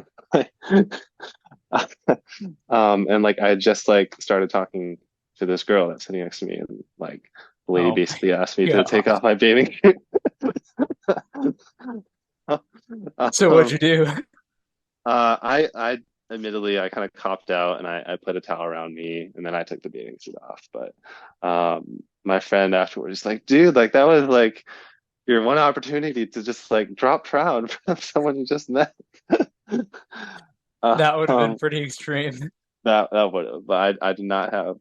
And like I had just like started talking to this girl that's sitting next to me, and like the lady Oh basically asked me my to take God. off my bathing suit. So what'd you Um, do? I admittedly I kind of copped out, and I put a towel around me, and then I took the bathing suit off. But my friend afterwards is like, dude, like that was like your one opportunity to just like drop trout in front of someone you just met. That would have been Um, pretty extreme. that would have, but I did not have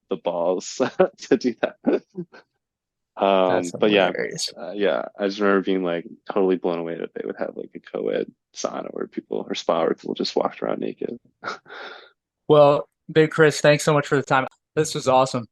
the balls to do that. That's But yeah, hilarious. yeah, I just remember being like totally blown away that they would have like a co-ed sauna where people, or spa where people just walked around naked. Well, Big Chris, thanks so much for the time. This was awesome.